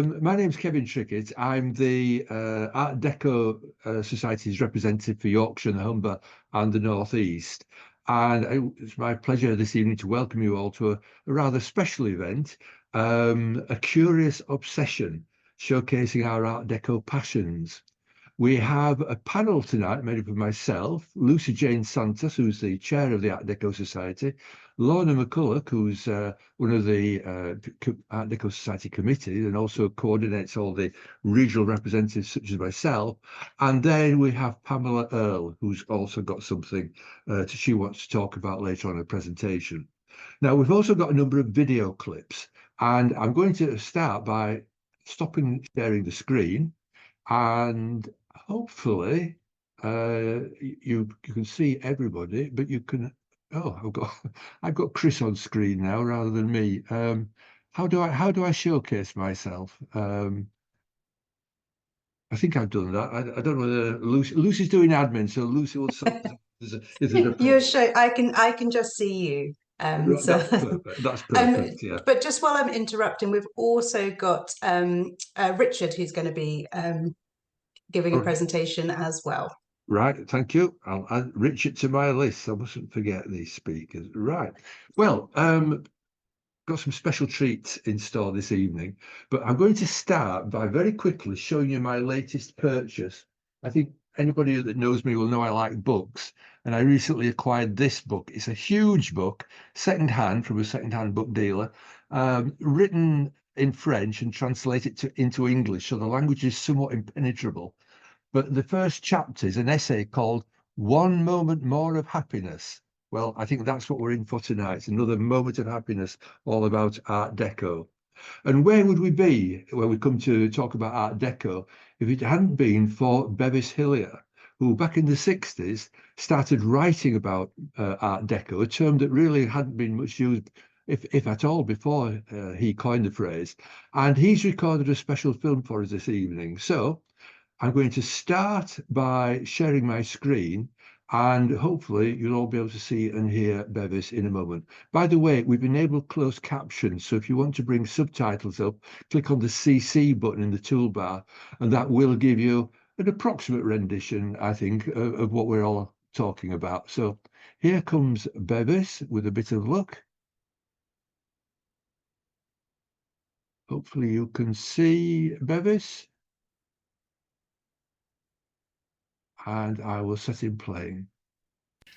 My name's Kevin Trickett. I'm the Art Deco Society's representative for Yorkshire and the Humber and the North East. And it's my pleasure this evening to welcome you all to a rather special event, a curious obsession showcasing our Art Deco passions. We have a panel tonight made up of myself, Lucy Jane Santos, who's the chair of the Art Deco Society, Lorna McCulloch, who's one of the Art Deco Society committee and also coordinates all the regional representatives such as myself. And then we have Pamela Earle, who's also got something she wants to talk about later on in the presentation. Now, we've also got a number of video clips, and I'm going to start by stopping sharing the screen, and hopefully you can see everybody, but you can. Oh, I've got Chris on screen now rather than me. How do I showcase myself? I think I've done that. I don't know whether Lucy's doing admin, so Lucy will sort if there's a You're sure I can just see you. Right, So that's perfect. That's perfect. Yeah. But just while I'm interrupting, we've also got Richard, who's going to be giving a presentation as well. Right, thank you. I'll add Richard to my list. I mustn't forget these speakers. Right. Well, got some special treats in store this evening, but I'm going to start by very quickly showing you my latest purchase. I think anybody that knows me will know I like books, and I recently acquired this book. It's a huge book, second-hand from a second-hand book dealer, written in French and translated into English, so the language is somewhat impenetrable. But the first chapter is an essay called One Moment More of Happiness. Well, I think that's what we're in for tonight. It's another moment of happiness, all about Art Deco. And where would we be when we come to talk about Art Deco if it hadn't been for Bevis Hillier, who back in the 60s started writing about Art Deco, a term that really hadn't been much used, if at all, before he coined the phrase. And he's recorded a special film for us this evening. So I'm going to start by sharing my screen, and hopefully you'll all be able to see and hear Bevis in a moment. By the way, we've enabled closed captions, so if you want to bring subtitles up, click on the CC button in the toolbar, and that will give you an approximate rendition, I think, of what we're all talking about. So here comes Bevis with a bit of luck. Hopefully you can see Bevis. And I will set him playing.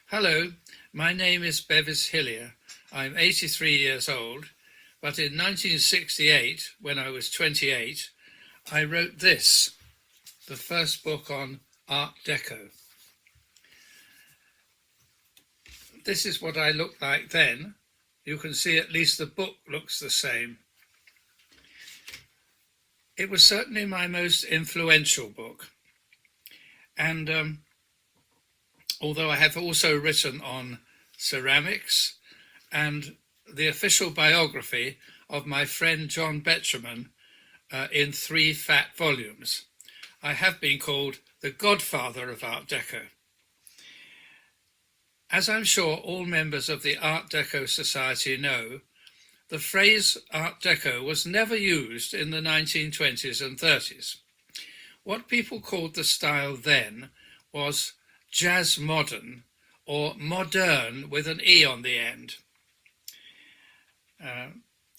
Hello, my name is Bevis Hillier. I'm 83 years old, but in 1968, when I was 28, I wrote this, the first book on Art Deco. This is what I looked like then. You can see at least the book looks the same. It was certainly my most influential book. And although I have also written on ceramics and the official biography of my friend John Betjeman in 3 fat volumes, I have been called the godfather of Art Deco. As I'm sure all members of the Art Deco Society know, the phrase Art Deco was never used in the 1920s and 30s. What people called the style then was jazz modern, or modern with an E on the end.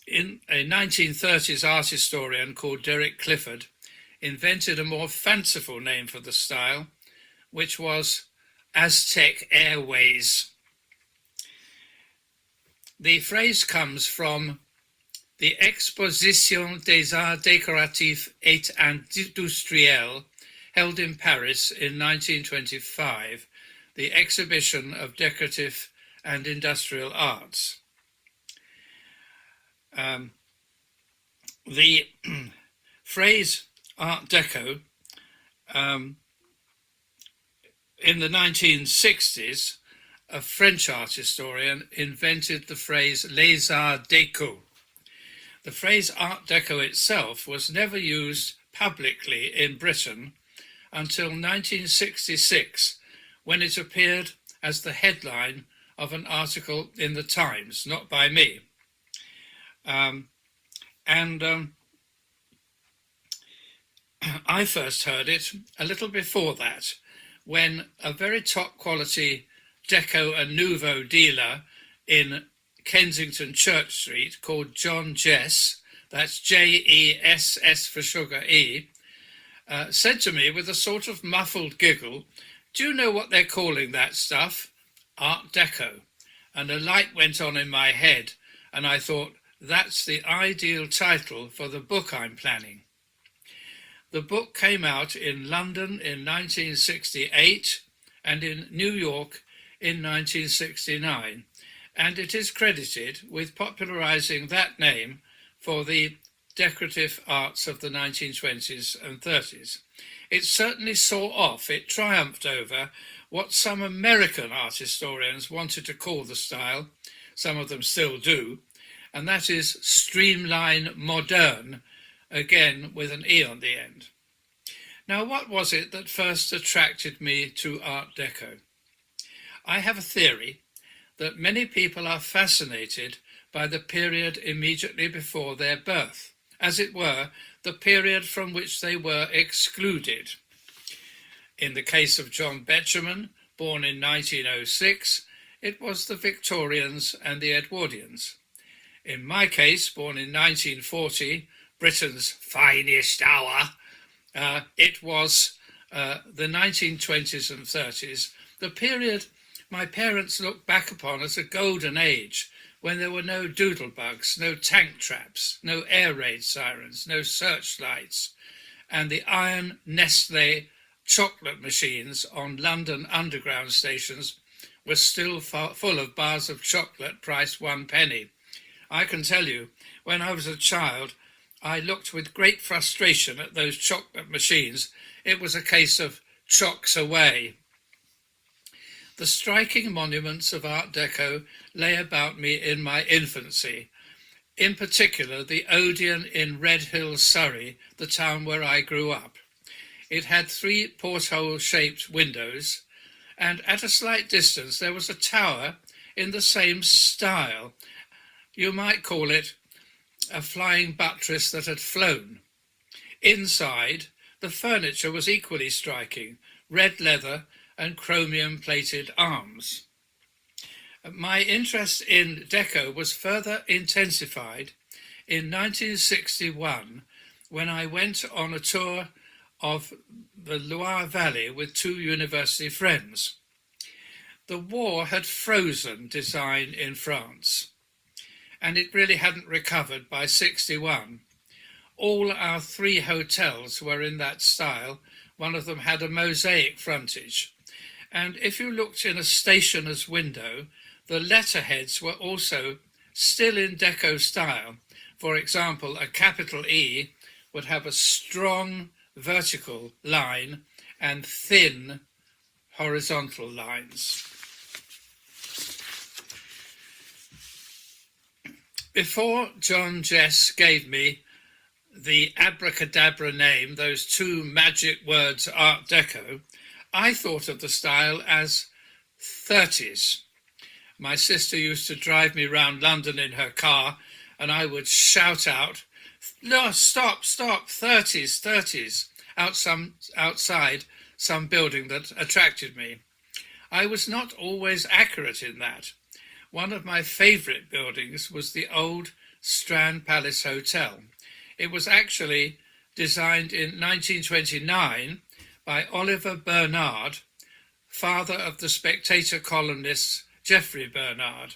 In a 1930s art historian called Derek Clifford invented a more fanciful name for the style, which was Aztec Airways. The phrase comes from the Exposition des Arts Décoratifs et Industriels, held in Paris in 1925, the exhibition of decorative and industrial arts. The phrase Art Deco, in the 1960s, a French art historian invented the phrase Les Arts Déco. The phrase Art Deco itself was never used publicly in Britain until 1966, when it appeared as the headline of an article in the Times, not by me. I first heard it a little before that, when a very top quality Deco and Nouveau dealer in Kensington Church Street called John Jess, that's Jess for sugar E, said to me with a sort of muffled giggle, "Do you know what they're calling that stuff? Art Deco." And a light went on in my head, and I thought, that's the ideal title for the book I'm planning. The book came out in London in 1968 and in New York in 1969, and it is credited with popularizing that name for the decorative arts of the 1920s and 30s. It certainly saw off, it triumphed over what some American art historians wanted to call the style, some of them still do, and that is streamline modern, again with an E on the end. Now, what was it that first attracted me to Art Deco? I have a theory that many people are fascinated by the period immediately before their birth, as it were, the period from which they were excluded. In the case of John Betjeman, born in 1906, it was the Victorians and the Edwardians. In my case, born in 1940, Britain's finest hour, it was the 1920s and 30s, the period my parents looked back upon as a golden age, when there were no doodlebugs, no tank traps, no air raid sirens, no searchlights, and the iron Nestle chocolate machines on London underground stations were still full of bars of chocolate priced 1 penny. I can tell you, when I was a child, I looked with great frustration at those chocolate machines. It was a case of chocks away. The striking monuments of Art Deco lay about me in my infancy, in particular the Odeon in Redhill, Surrey, the town where I grew up. It had 3 porthole-shaped windows, and at a slight distance there was a tower in the same style. You might call it a flying buttress that had flown. Inside, the furniture was equally striking, red leather and chromium-plated arms. My interest in Deco was further intensified in 1961 when I went on a tour of the Loire Valley with 2 university friends. The war had frozen design in France, and it really hadn't recovered by 61. All our 3 hotels were in that style. One of them had a mosaic frontage. And if you looked in a stationer's window, the letterheads were also still in Deco style. For example, a capital E would have a strong vertical line and thin horizontal lines. Before John Jess gave me the abracadabra name, those 2 magic words, Art Deco, I thought of the style as 30s. My sister used to drive me round London in her car, and I would shout out, "No, stop, 30s, outside some building that attracted me." I was not always accurate in that. One of my favourite buildings was the old Strand Palace Hotel. It was actually designed in 1929 by Oliver Bernard, father of the Spectator columnist Geoffrey Bernard.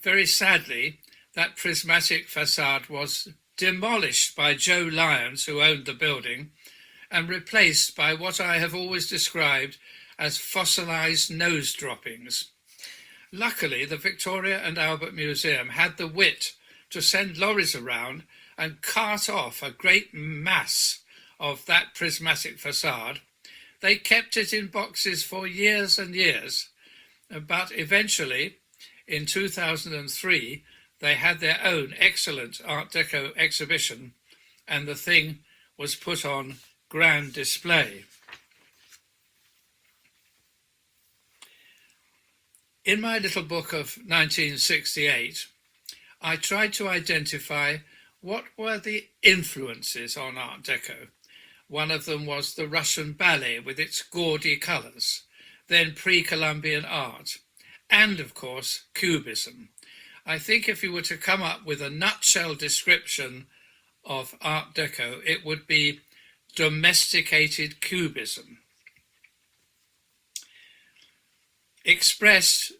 Very sadly, that prismatic facade was demolished by Joe Lyons, who owned the building, and replaced by what I have always described as fossilized nose droppings. Luckily, the Victoria and Albert Museum had the wit to send lorries around and cart off a great mass of that prismatic facade. They kept it in boxes for years and years, but eventually, in 2003, they had their own excellent Art Deco exhibition, and the thing was put on grand display. In my little book of 1968, I tried to identify what were the influences on Art Deco? One of them was the Russian ballet with its gaudy colours, then pre-Columbian art, and of course Cubism. I think if you were to come up with a nutshell description of Art Deco, it would be domesticated Cubism, expressed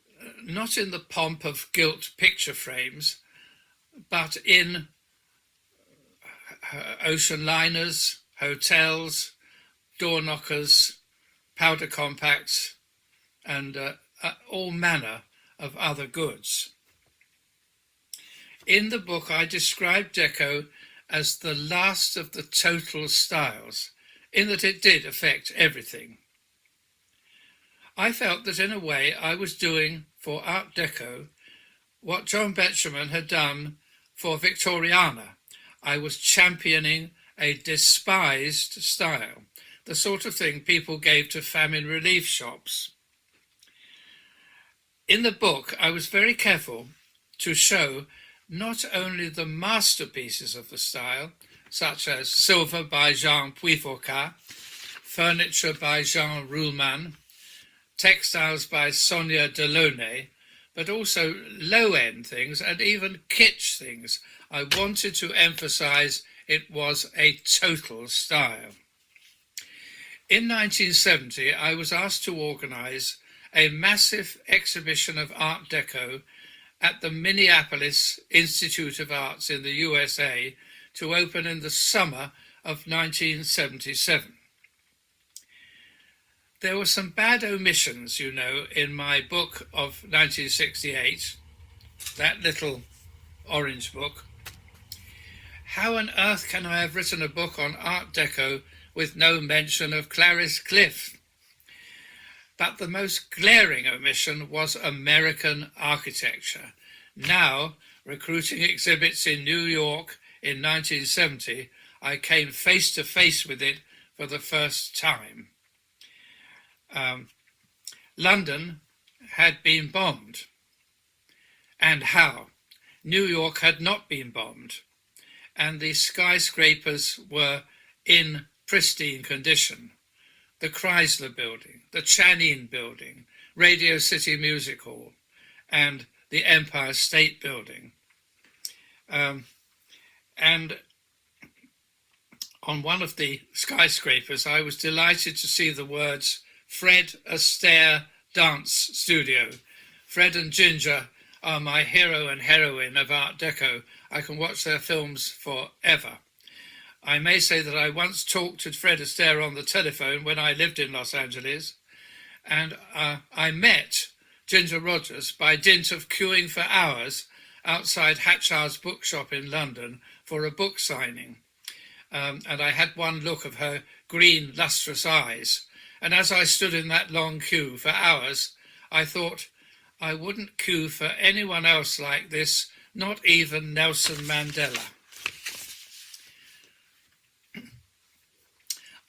not in the pomp of gilt picture frames, but in ocean liners, hotels, door knockers, powder compacts, and all manner of other goods. In the book, I described Deco as the last of the total styles, in that it did affect everything. I felt that in a way I was doing for Art Deco what John Betjeman had done for Victoriana. I was championing a despised style, the sort of thing people gave to famine relief shops. In the book, I was very careful to show not only the masterpieces of the style, such as silver by Jean Puiforcat, furniture by Jean Ruhlmann, textiles by Sonia Delaunay, but also low-end things and even kitsch things. I wanted to emphasize it was a total style. In 1970, I was asked to organize a massive exhibition of Art Deco at the Minneapolis Institute of Arts in the USA to open in the summer of 1977. There were some bad omissions, you know, in my book of 1968, that little orange book. How on earth can I have written a book on Art Deco with no mention of Clarice Cliff? But the most glaring omission was American architecture. Now, recruiting exhibits in New York in 1970, I came face to face with it for the first time. London had been bombed. And how? New York had not been bombed. And the skyscrapers were in pristine condition. The Chrysler Building, the Channing Building, Radio City Music Hall, and the Empire State Building. And on one of the skyscrapers, I was delighted to see the words Fred Astaire Dance Studio. Fred and Ginger are my hero and heroine of Art Deco. I can watch their films forever. I may say that I once talked to Fred Astaire on the telephone when I lived in Los Angeles, and I met Ginger Rogers by dint of queuing for hours outside Hatchard's bookshop in London for a book signing. And I had one look of her green, lustrous eyes. And as I stood in that long queue for hours, I thought I wouldn't queue for anyone else like this, not even Nelson Mandela.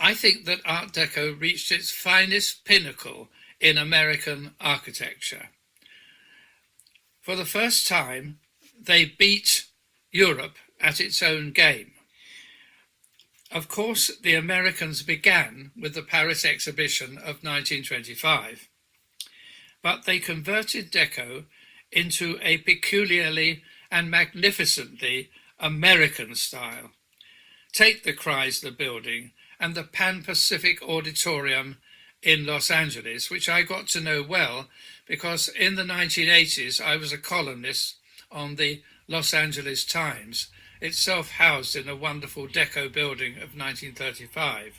I think that Art Deco reached its finest pinnacle in American architecture. For the first time, they beat Europe at its own game. Of course, the Americans began with the Paris exhibition of 1925, but they converted Deco into a peculiarly and magnificently American style. Take the Chrysler Building and the Pan-Pacific Auditorium in Los Angeles, which I got to know well because in the 1980s I was a columnist on the Los Angeles Times, itself housed in a wonderful Deco building of 1935.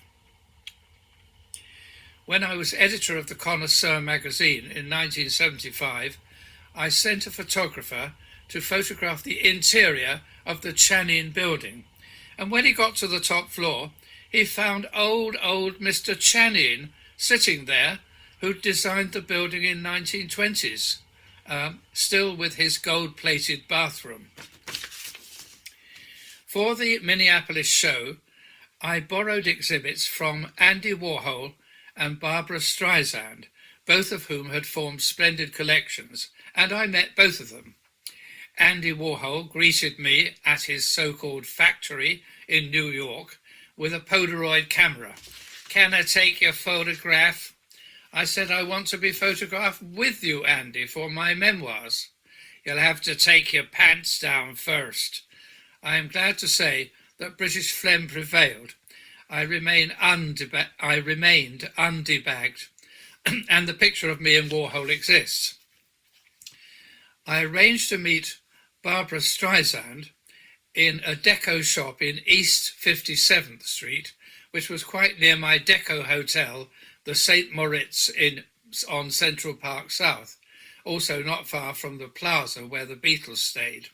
When I was editor of the Connoisseur magazine in 1975, I sent a photographer to photograph the interior of the Channing Building, and when he got to the top floor, he found old Mr. Channing sitting there, who'd designed the building in 1920s, still with his gold-plated bathroom. For the Minneapolis show, I borrowed exhibits from Andy Warhol and Barbara Streisand, both of whom had formed splendid collections, and I met both of them. Andy Warhol greeted me at his so-called factory in New York with a Polaroid camera. "Can I take your photograph?" I said, "I want to be photographed with you, Andy, for my memoirs." "You'll have to take your pants down first." I am glad to say that British phlegm prevailed. I remained undebagged, and the picture of me and Warhol exists. I arranged to meet Barbara Streisand in a deco shop in East 57th Street, which was quite near my deco hotel, the St. Moritz on Central Park South, also not far from the plaza where the Beatles stayed.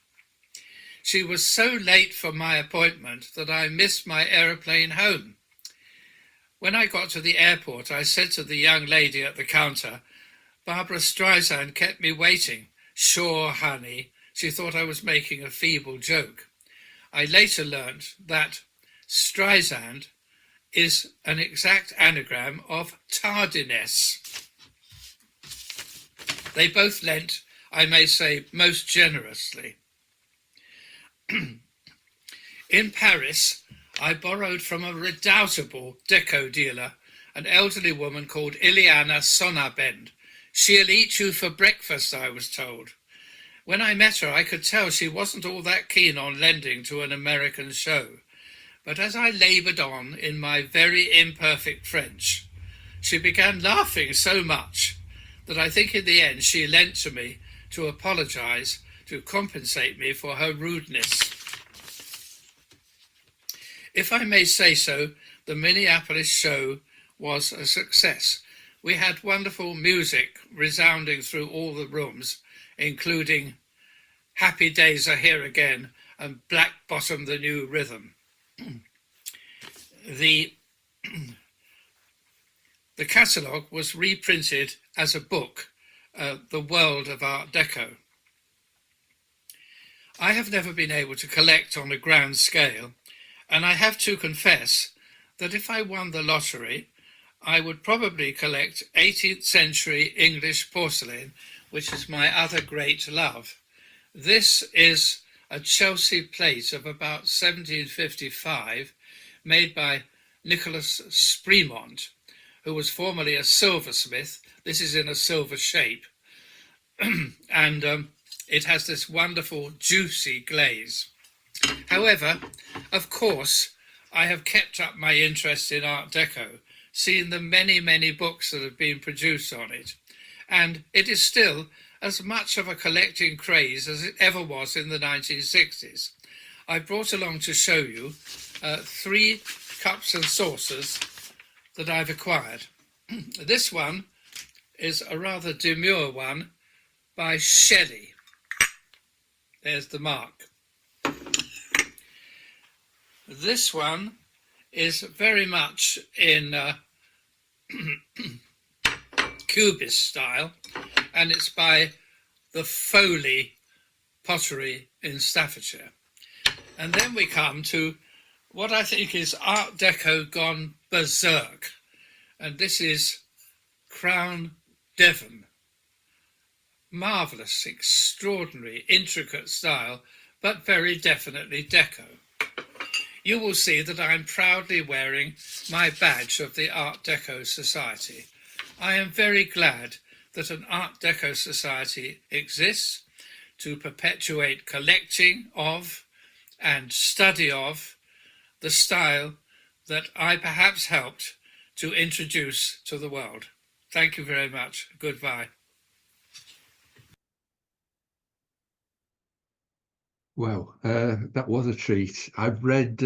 She was so late for my appointment that I missed my aeroplane home. When I got to the airport, I said to the young lady at the counter, "Barbara Streisand kept me waiting." "Sure, honey." She thought I was making a feeble joke. I later learnt that Streisand is an exact anagram of tardiness. They both lent, I may say, most generously. In Paris, I borrowed from a redoubtable deco dealer, an elderly woman called Iliana Sonnabend. "She'll eat you for breakfast," I was told. When I met her, I could tell she wasn't all that keen on lending to an American show. But as I laboured on in my very imperfect French, she began laughing so much that I think in the end she lent to me to apologise, to compensate me for her rudeness. If I may say so, the Minneapolis show was a success. We had wonderful music resounding through all the rooms, including "Happy Days Are Here Again" and "Black Bottom, the New Rhythm." The catalogue was reprinted as a book, The World of Art Deco. I have never been able to collect on a grand scale, and I have to confess that if I won the lottery, I would probably collect 18th century English porcelain, which is my other great love. This is a Chelsea plate of about 1755, made by Nicholas Spremont, who was formerly a silversmith. This is in a silver shape, and it has this wonderful juicy glaze. However, of course, I have kept up my interest in Art Deco, seen the many, many books that have been produced on it, and it is still as much of a collecting craze as it ever was in the 1960s. I brought along to show you 3 cups and saucers that I've acquired. This one is a rather demure one by Shelley. There's the mark. This one is very much in Cubist style, and it's by the Foley Pottery in Staffordshire. And then we come to what I think is Art Deco gone berserk, and this is Crown Devon. Marvellous, extraordinary, intricate style, but very definitely deco. You will see that I'm proudly wearing my badge of the Art Deco Society. I am very glad that an Art Deco Society exists to perpetuate collecting of and study of the style that I perhaps helped to introduce to the world. Thank you very much. Goodbye. Well, that was a treat. I've read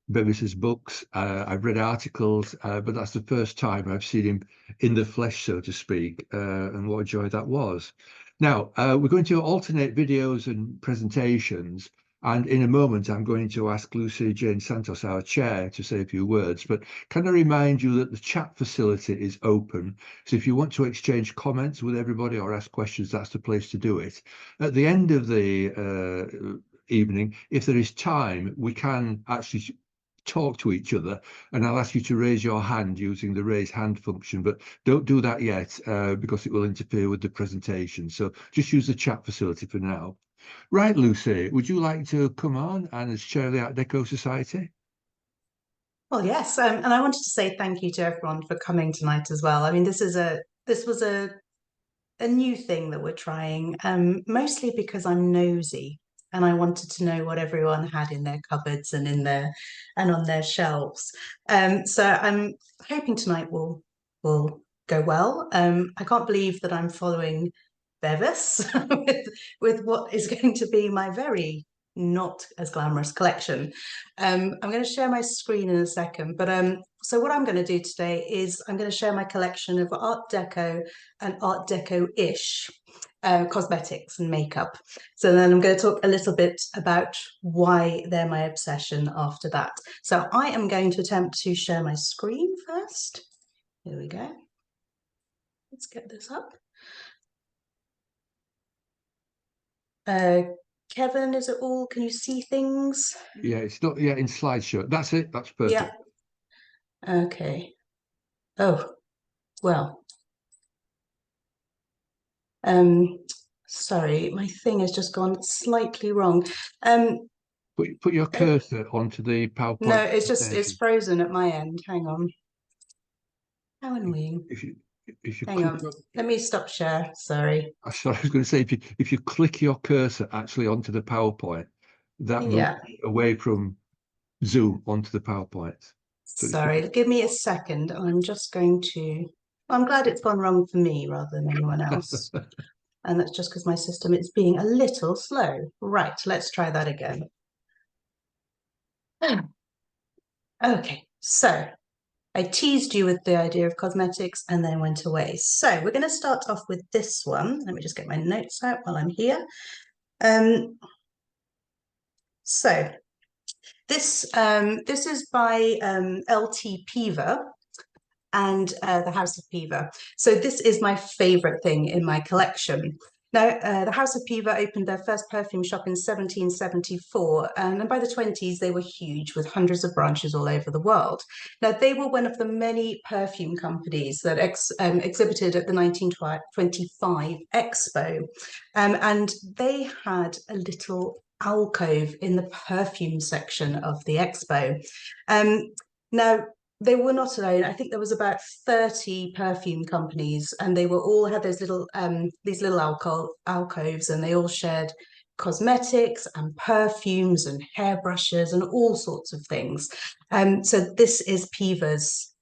Bevis's books, I've read articles, but that's the first time I've seen him in the flesh, so to speak, and what a joy that was. Now, we're going to alternate videos and presentations, and in a moment I'm going to ask Lucy Jane Santos, our chair, to say a few words, but can I remind you that the chat facility is open, so if you want to exchange comments with everybody or ask questions, that's the place to do it. At the end of the evening, if there is time, we can actually talk to each other, and I'll ask you to raise your hand using the raise hand function, but don't do that yet because it will interfere with the presentation. So just use the chat facility for now. Right, Lucy, would you like to come on and as chair of the Art Deco Society? Well, yes, and I wanted to say thank you to everyone for coming tonight as well. I mean, this was a new thing that we're trying, mostly because I'm nosy and I wanted to know what everyone had in their cupboards and on their shelves. So I'm hoping tonight will go well. I can't believe that I'm following Bevis with what is going to be my very not as glamorous collection. I'm going to share my screen in a second, but so what I'm going to do today is I'm going to share my collection of Art Deco and Art Deco-ish cosmetics and makeup. So then I'm going to talk a little bit about why they're my obsession after that. So I am going to attempt to share my screen first. Here we go. Let's get this up. Kevin, is it all? Can you see things? Yeah, it's not yet in slideshow. That's it. That's perfect. Yeah. Okay. Oh, well. Sorry, my thing has just gone slightly wrong. Put your cursor onto the PowerPoint. No, it's frozen at my end. Hang on. How annoying. If you hang on, let me stop share. Sorry. Sorry, I was going to say if you click your cursor actually onto the PowerPoint, that moves away from Zoom onto the PowerPoint. So sorry, give me a second. I'm just going to. I'm glad it's gone wrong for me rather than anyone else. And that's just because my system is being a little slow. Right, let's try that again. Okay, so I teased you with the idea of cosmetics and then went away. So we're going to start off with this one. Let me just get my notes out while I'm here. So this is by LT Peaver and the House of Peaver. So this is my favorite thing in my collection. Now, the House of Peaver opened their first perfume shop in 1774, and by the 20s, they were huge with hundreds of branches all over the world. Now, they were one of the many perfume companies that exhibited at the 1925 Expo, and they had a little alcove in the perfume section of the Expo. Now, they were not alone. I think there was about 30 perfume companies, and they were all had those little these little alcoves, and they all shared cosmetics and perfumes and hairbrushes and all sorts of things. So this is Peaver's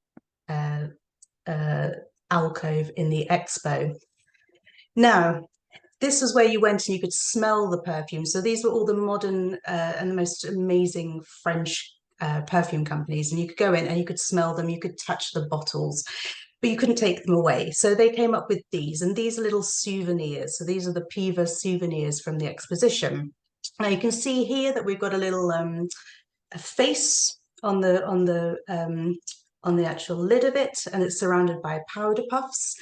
alcove in the Expo. Now, this is where you went and you could smell the perfume. So these were all the modern and the most amazing French perfume companies, and you could go in and you could smell them, you could touch the bottles, but you couldn't take them away. So they came up with these, and these are little souvenirs. So these are the Peaver souvenirs from the exposition. Now you can see here that we've got a little a face on the actual lid of it, and it's surrounded by powder puffs.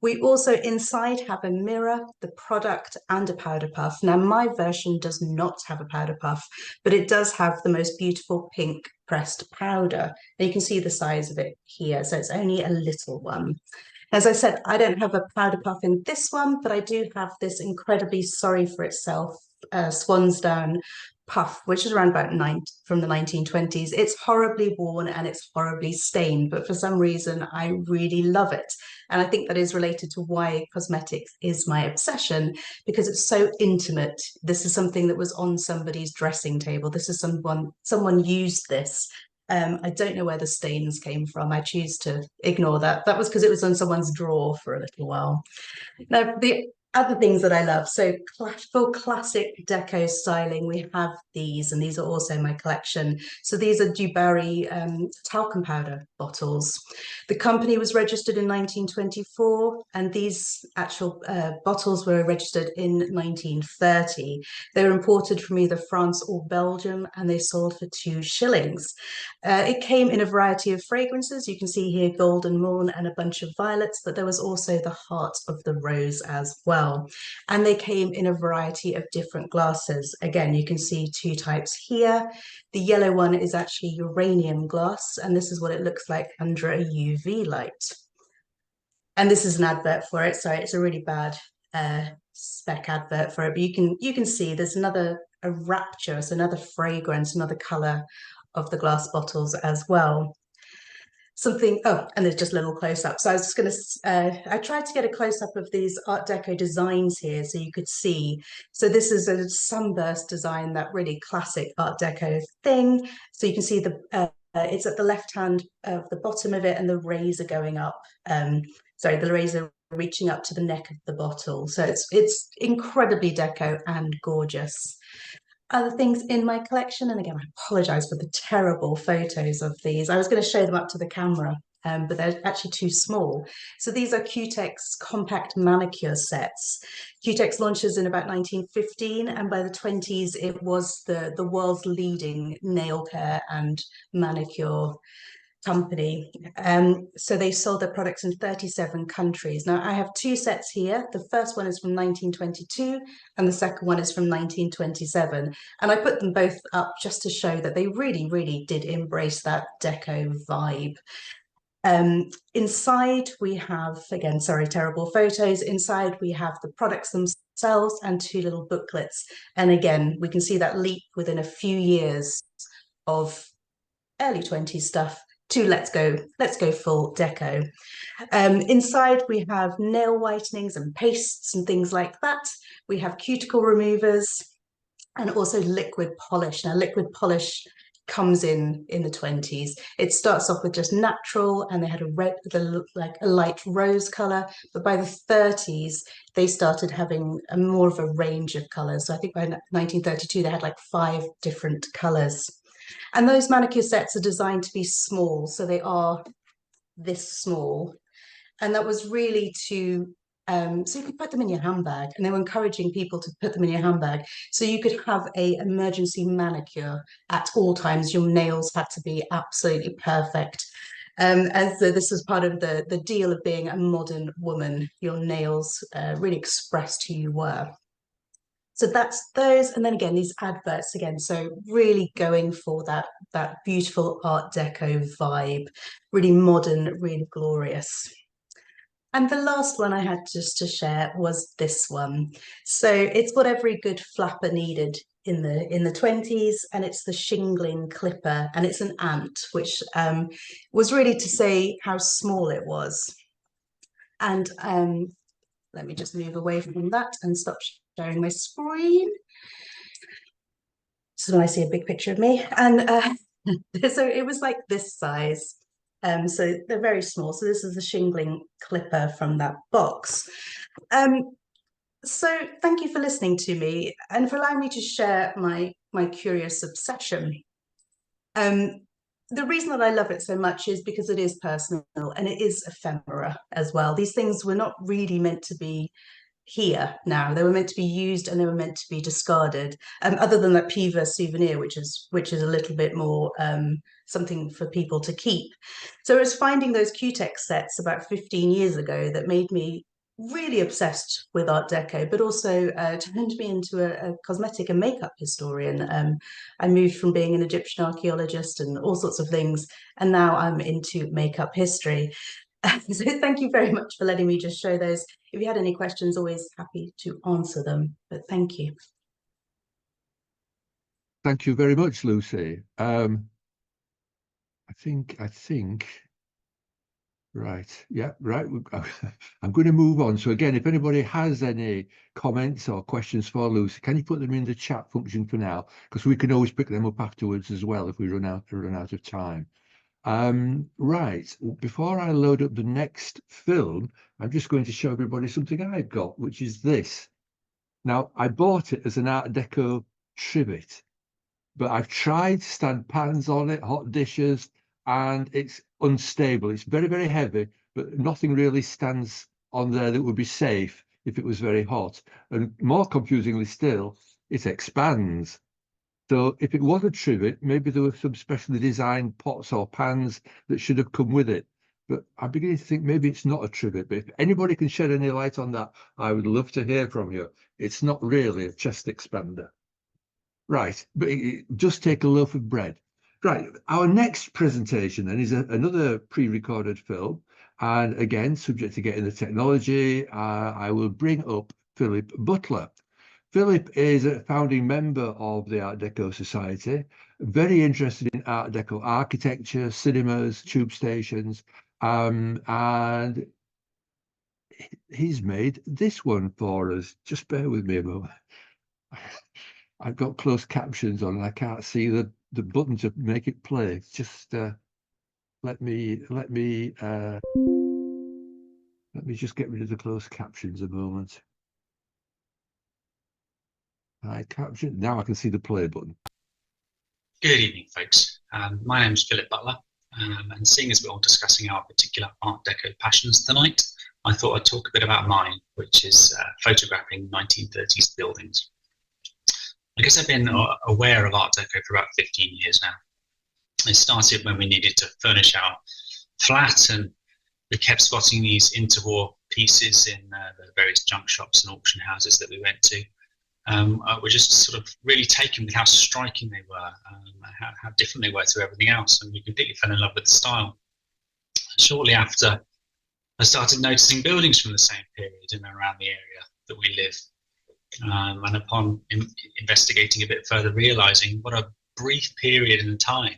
We also inside have a mirror, the product, and a powder puff. Now, my version does not have a powder puff, but it does have the most beautiful pink pressed powder. And you can see the size of it here, so it's only a little one. As I said, I don't have a powder puff in this one, but I do have this incredibly sorry for itself Swan's Down puff, which is around about from the 1920s. It's horribly worn and it's horribly stained, but for some reason I really love it. And I think that is related to why cosmetics is my obsession, because it's so intimate. This is something that was on somebody's dressing table. This is someone used this. I don't know where the stains came from. I choose to ignore that. That was because it was on someone's drawer for a little while. Now, the other things that I love, so for classic deco styling, we have these, and these are also my collection. So these are Dubarry talcum powder bottles. The company was registered in 1924, and these actual bottles were registered in 1930. They were imported from either France or Belgium, and they sold for 2 shillings. It came in a variety of fragrances. You can see here Golden Morn and a bunch of violets, but there was also the heart of the rose as well. well. And they came in a variety of different glasses. Again, you can see two types here. The yellow one is actually uranium glass, and this is what it looks like under a UV light. And this is an advert for it. Sorry, it's a really bad spec advert for it, but you can see there's a rapture, so another fragrance, another color of the glass bottles as well. And there's just a little close-up. So I was just going to, I tried to get a close-up of these Art Deco designs here so you could see. So this is a sunburst design, that really classic Art Deco thing. So you can see it's at the left hand of the bottom of it, and the rays are going up. Sorry, the rays are reaching up to the neck of the bottle. So it's incredibly deco and gorgeous. Other things in my collection, and again, I apologize for the terrible photos of these. I was going to show them up to the camera, but they're actually too small. So these are Cutex compact manicure sets. Cutex launches in about 1915, and by the 20s, it was the world's leading nail care and manicure company. So they sold their products in 37 countries. Now I have two sets here. The first one is from 1922 and the second one is from 1927. And I put them both up just to show that they really, really did embrace that deco vibe. Inside we have, again, sorry, terrible photos. Inside we have the products themselves and two little booklets. And again, we can see that leap within a few years of early 20s stuff to let's go full deco. Inside we have nail whitenings and pastes and things like that. We have cuticle removers and also liquid polish. Now liquid polish comes in the 20s. It starts off with just natural, and they had like a light rose color, but by the 30s they started having more of a range of colors. So I think by 1932 they had like 5 different colors. And those manicure sets are designed to be small, so they are this small. And that was really to, so you could put them in your handbag, and they were encouraging people to put them in your handbag. So you could have an emergency manicure at all times. Your nails had to be absolutely perfect. And so this was part of the deal of being a modern woman. Your nails really expressed who you were. So that's those. And then again, these adverts again. So really going for that beautiful Art Deco vibe, really modern, really glorious. And the last one I had just to share was this one. So it's what every good flapper needed in the 20s, and it's the shingling clipper, and it's an ant, which was really to say how small it was. And let me just move away from that and stop sharing my screen. This is when I see a big picture of me. And so it was like this size. So they're very small. So this is the shingling clipper from that box. So thank you for listening to me and for allowing me to share my curious obsession. The reason that I love it so much is because it is personal and it is ephemera as well. These things were not really meant to be here now. They were meant to be used and they were meant to be discarded, other than that Piva souvenir, which is a little bit more something for people to keep. So it was finding those Cutex sets about 15 years ago that made me really obsessed with Art Deco, but also turned me into a cosmetic and makeup historian. I moved from being an Egyptian archaeologist and all sorts of things, and now I'm into makeup history. So thank you very much for letting me just show those. If you had any questions, always happy to answer them, but thank you. Thank you very much, Lucy. I think, right. Yeah, right. I'm going to move on. So again, if anybody has any comments or questions for Lucy, can you put them in the chat function for now? Because we can always pick them up afterwards as well if we run out of time. Right, before I load up the next film, I'm just going to show everybody something I've got, which is this. Now, I bought it as an Art Deco trivet, but I've tried to stand pans on it, hot dishes, and it's unstable. It's very, very heavy, but nothing really stands on there that would be safe if it was very hot. And more confusingly still, it expands. So if it was a trivet, maybe there were some specially designed pots or pans that should have come with it. but I'm beginning to think maybe it's not a trivet. But if anybody can shed any light on that, I would love to hear from you. It's not really a chest expander. Right, but just take a loaf of bread. Right, our next presentation then is another pre-recorded film. And again, subject to getting the technology, I will bring up Philip Butler. Philip is a founding member of the Art Deco Society, very interested in Art Deco architecture, cinemas, tube stations, and he's made this one for us. Just bear with me a moment. I've got closed captions on and I can't see the button to make it play. Just let me just get rid of the closed captions a moment. I caption now I can see the play button. Good evening, folks. My name is Philip Butler, and seeing as we're all discussing our particular Art Deco passions tonight, I thought I'd talk a bit about mine, which is photographing 1930s buildings. I guess I've been aware of Art Deco for about 15 years now. It started when we needed to furnish our flat, and we kept spotting these interwar pieces in the various junk shops and auction houses that we went to. We're just sort of really taken with how striking they were, how different they were to everything else, and we completely fell in love with the style. Shortly after, I started noticing buildings from the same period in and around the area that we live. And upon investigating a bit further, realizing what a brief period in time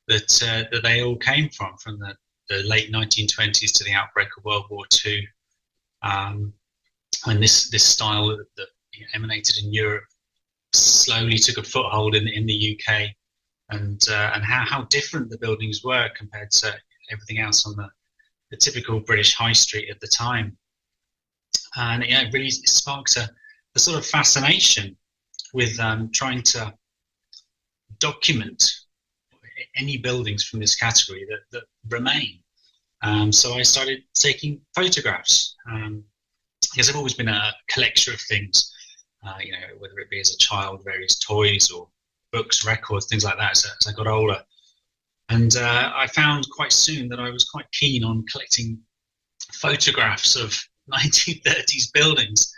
that they all came from the late 1920s to the outbreak of World War II, when this style that emanated in Europe slowly took a foothold in the UK, and how different the buildings were compared to everything else on the typical British high street at the time. And it really sparked a sort of fascination with trying to document any buildings from this category that remain. So I started taking photographs. Because I've always been a collector of things, whether it be as a child, various toys or books, records, things like that, as I got older. And I found quite soon that I was quite keen on collecting photographs of 1930s buildings.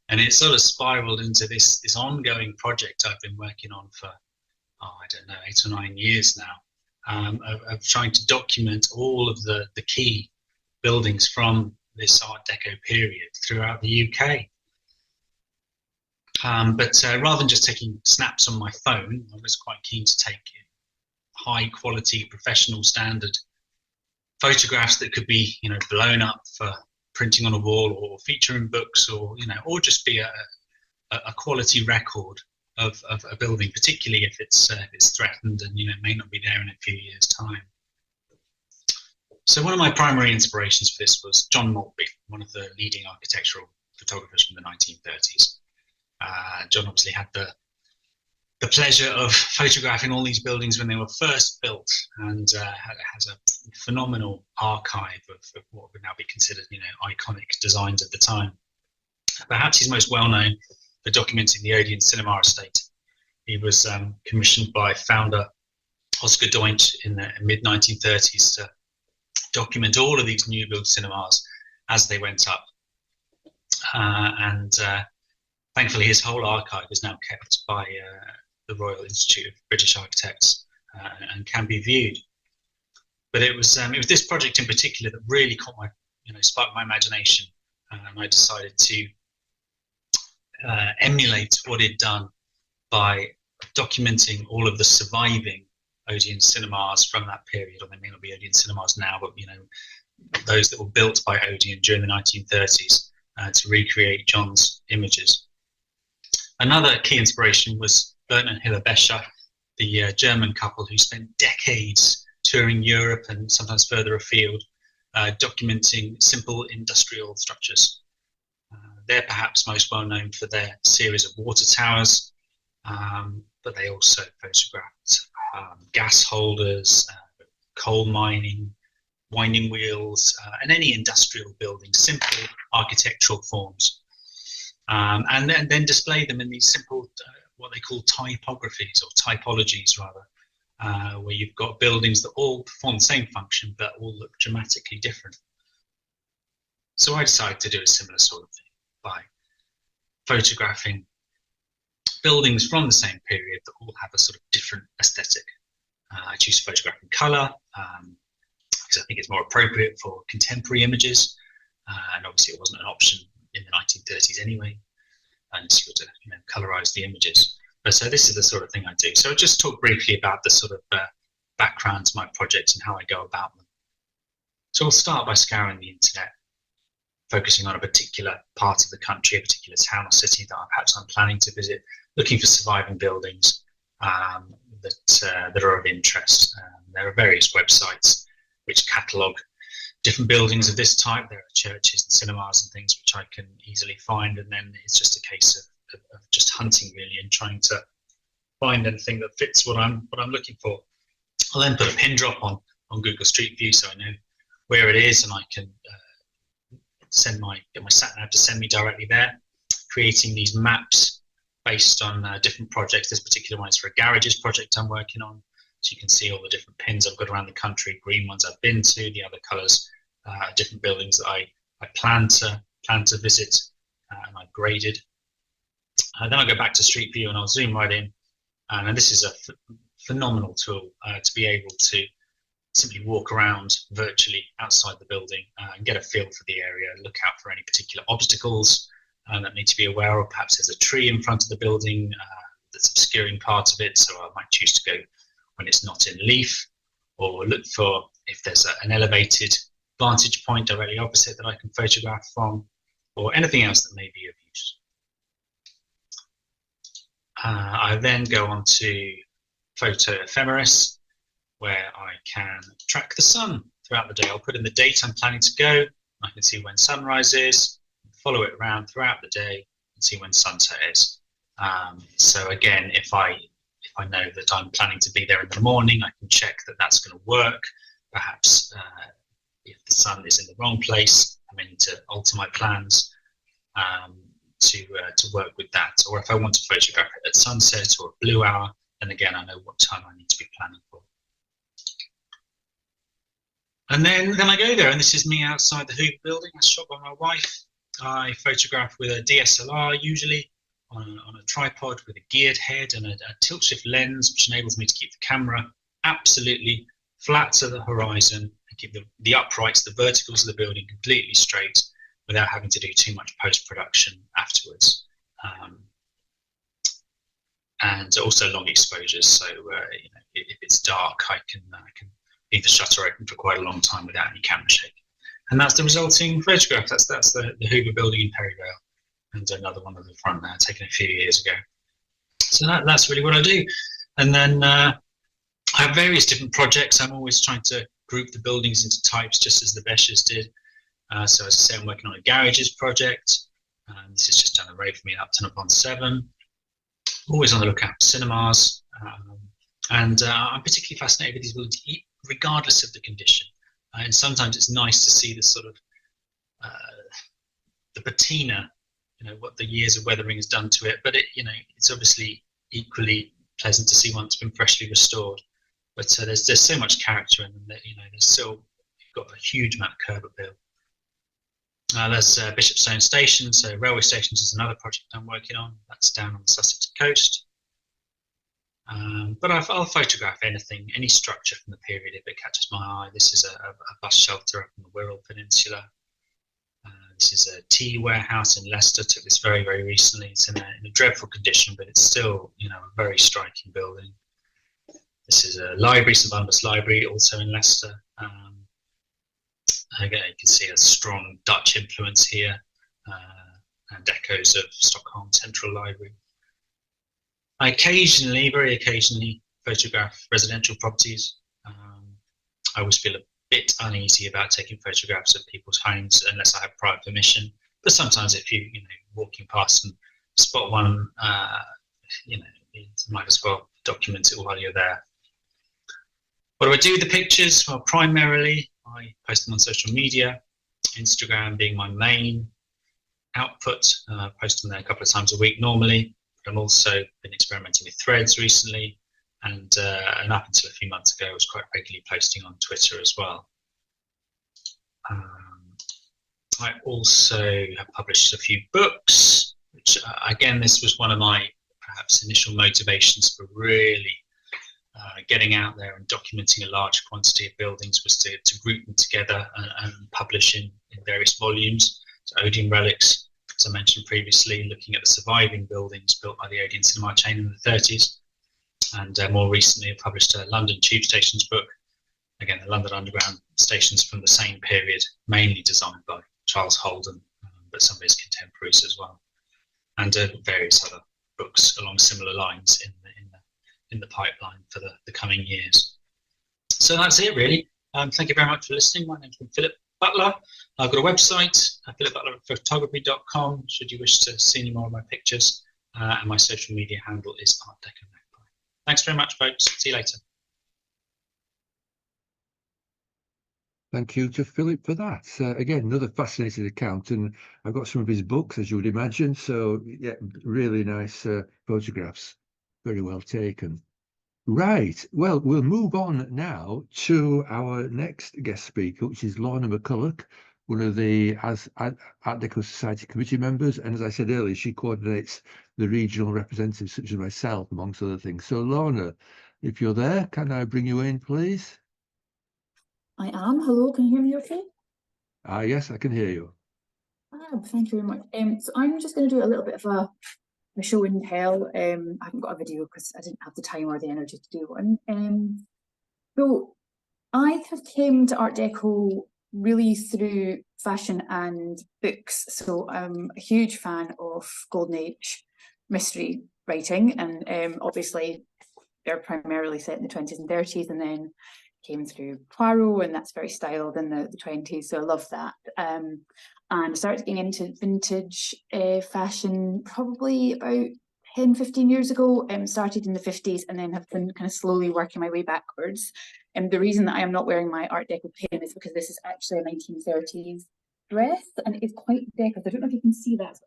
And it sort of spiraled into this ongoing project I've been working on for, I don't know, 8 or 9 years now, of trying to document all of the key buildings from this Art Deco period throughout the UK. But rather than just taking snaps on my phone, I was quite keen to take high quality, professional standard photographs that could be, blown up for printing on a wall or feature in books, or just be a quality record of a building, particularly if it's threatened and may not be there in a few years' time. So one of my primary inspirations for this was John Maltby, one of the leading architectural photographers from the 1930s. John obviously had the pleasure of photographing all these buildings when they were first built, and has a phenomenal archive of what would now be considered, iconic designs of the time. Perhaps he's most well known for documenting the Odeon cinema estate. He was commissioned by founder Oscar Deutsch in the mid-1930s to document all of these new build cinemas as they went up. And thankfully his whole archive is now kept by the Royal Institute of British Architects and can be viewed. But it was this project in particular that really caught my, sparked my imagination, and I decided to emulate what he'd done by documenting all of the surviving Odeon cinemas from that period. Or they may not be Odeon cinemas now, but those that were built by Odeon during the 1930s to recreate John's images. Another key inspiration was Bernd and Hilla Bescher, the German couple who spent decades touring Europe and sometimes further afield, documenting simple industrial structures. They're perhaps most well known for their series of water towers, but they also photographed gas holders, coal mining, winding wheels, and any industrial building, simple architectural forms. And then display them in these simple, what they call typographies, or typologies rather, where you've got buildings that all perform the same function but all look dramatically different. So I decided to do a similar sort of thing by photographing buildings from the same period that all have a sort of different aesthetic. I choose to photograph in colour because I think it's more appropriate for contemporary images, and obviously it wasn't an option in the 1930s anyway, unless you were to colorise the images. But so this is the sort of thing I do. So I'll just talk briefly about the sort of background to my projects and how I go about them. So I'll start by scouring the internet, focusing on a particular part of the country, a particular town or city that perhaps I'm planning to visit, looking for surviving buildings that are of interest. There are various websites which catalogue different buildings of this type. There are churches and cinemas and things which I can easily find, and then it's just a case of just hunting really and trying to find anything that fits what I'm looking for. I'll then put a pin drop on Google Street View so I know where it is, and I can get my sat nav to send me directly there, creating these maps based on different projects. This particular one is for a garages project I'm working on, so you can see all the different pins I've got around the country. Green ones I've been to, the other colours different buildings that I plan to visit and I've graded. Then I'll go back to Street View and I'll zoom right in, and this is a phenomenal tool to be able to simply walk around virtually outside the building and get a feel for the area, look out for any particular obstacles that need to be aware of. Perhaps there's a tree in front of the building that's obscuring part of it, so I might choose to go when it's not in leaf, or look for if there's an elevated vantage point directly opposite that I can photograph from, or anything else that may be of use. I then go on to Photo Ephemeris, where I can track the sun throughout the day. I'll put in the date I'm planning to go. I can see when sunrise is, follow it around throughout the day and see when sunset is. So again, if I know that I'm planning to be there in the morning, I can check that that's going to work. Perhaps if the sun is in the wrong place, I may need to alter my plans to work with that. Or if I want to photograph it at sunset or blue hour, then again I know what time I need to be planning for. And then I go there, and this is me outside the Hoover building. I shot by my wife. I photograph with a DSLR, usually on a tripod with a geared head and a tilt shift lens, which enables me to keep the camera absolutely flat to the horizon and keep the uprights, the verticals of the building completely straight without having to do too much post-production afterwards. And also long exposures, so if it's dark, I can leave the shutter open for quite a long time without any camera shake. And that's the resulting photograph. That's the Hoover building in Perryvale, and another one at the front there, taken a few years ago. So that's really what I do. And then I have various different projects. I'm always trying to group the buildings into types, just as the Beshers did. So as I say, I'm working on a garages project. This is just down the road from me, Upton upon Severn. Always on the lookout for cinemas. And I'm particularly fascinated with these buildings, regardless of the condition. And sometimes it's nice to see the sort of the patina, what the years of weathering has done to it. But it's obviously equally pleasant to see once it's been freshly restored. But there's so much character in them that there's still, you've got a huge amount of curb appeal. There's Bishopstone Station, so railway stations is another project I'm working on. That's down on the Sussex coast. But I'll photograph anything, any structure from the period if it catches my eye. This is a bus shelter up on the Wirral Peninsula. This is a tea warehouse in Leicester. Took this very, very recently. It's in a dreadful condition, but it's still, a very striking building. This is a library, St Barnabas Library, also in Leicester. Again, you can see a strong Dutch influence here, and echoes of Stockholm Central Library. I very occasionally photograph residential properties. I always feel a bit uneasy about taking photographs of people's homes unless I have prior permission. But sometimes if you walking past and spot one, you might as well document it while you're there. What do I do with the pictures? Well, primarily I post them on social media, Instagram being my main output. Post them there a couple of times a week normally. But I'm also been experimenting with Threads recently, and up until a few months ago, I was quite regularly posting on Twitter as well. I also have published a few books, which again, this was one of my perhaps initial motivations for really getting out there and documenting a large quantity of buildings, was to group them together and publish in various volumes. So Odeon Relics, as I mentioned previously, looking at the surviving buildings built by the Odeon cinema chain in the 30s. And more recently, I published a London Tube Stations book. Again, the London Underground stations from the same period, mainly designed by Charles Holden, but some of his contemporaries as well. And various other books along similar lines in the pipeline for the coming years. So that's it, really. Thank you very much for listening. My name's been Philip Butler. I've got a website, philipbutlerphotography.com, should you wish to see any more of my pictures. And my social media handle is Art Deco Magpie. Thanks very much, folks. See you later. Thank you to Philip for that. Again, another fascinating account, and I've got some of his books, as you would imagine. So, yeah, really nice photographs. Very well taken. Right. Well, we'll move on now to our next guest speaker, which is Lorna McCulloch, one of the Art Deco Society committee members. And as I said earlier, she coordinates the regional representatives, such as myself, amongst other things. So, Lorna, if you're there, can I bring you in, please? I am. Hello, can you hear me okay? Yes, I can hear you. Thank you very much. So I'm just going to do a little bit of a show and tell. I haven't got a video because I didn't have the time or the energy to do one. So I have came to Art Deco really through fashion and books. So I'm a huge fan of Golden Age mystery writing, and obviously they're primarily set in the 20s and 30s, and then came through Poirot, and that's very styled in the 20s, so I love that. And I started getting into vintage fashion probably about 10-15 years ago. Started in the 50s and then have been kind of slowly working my way backwards. And the reason that I am not wearing my Art Deco pin is because this is actually a 1930s dress, and it is quite decorative. I don't know if you can see that.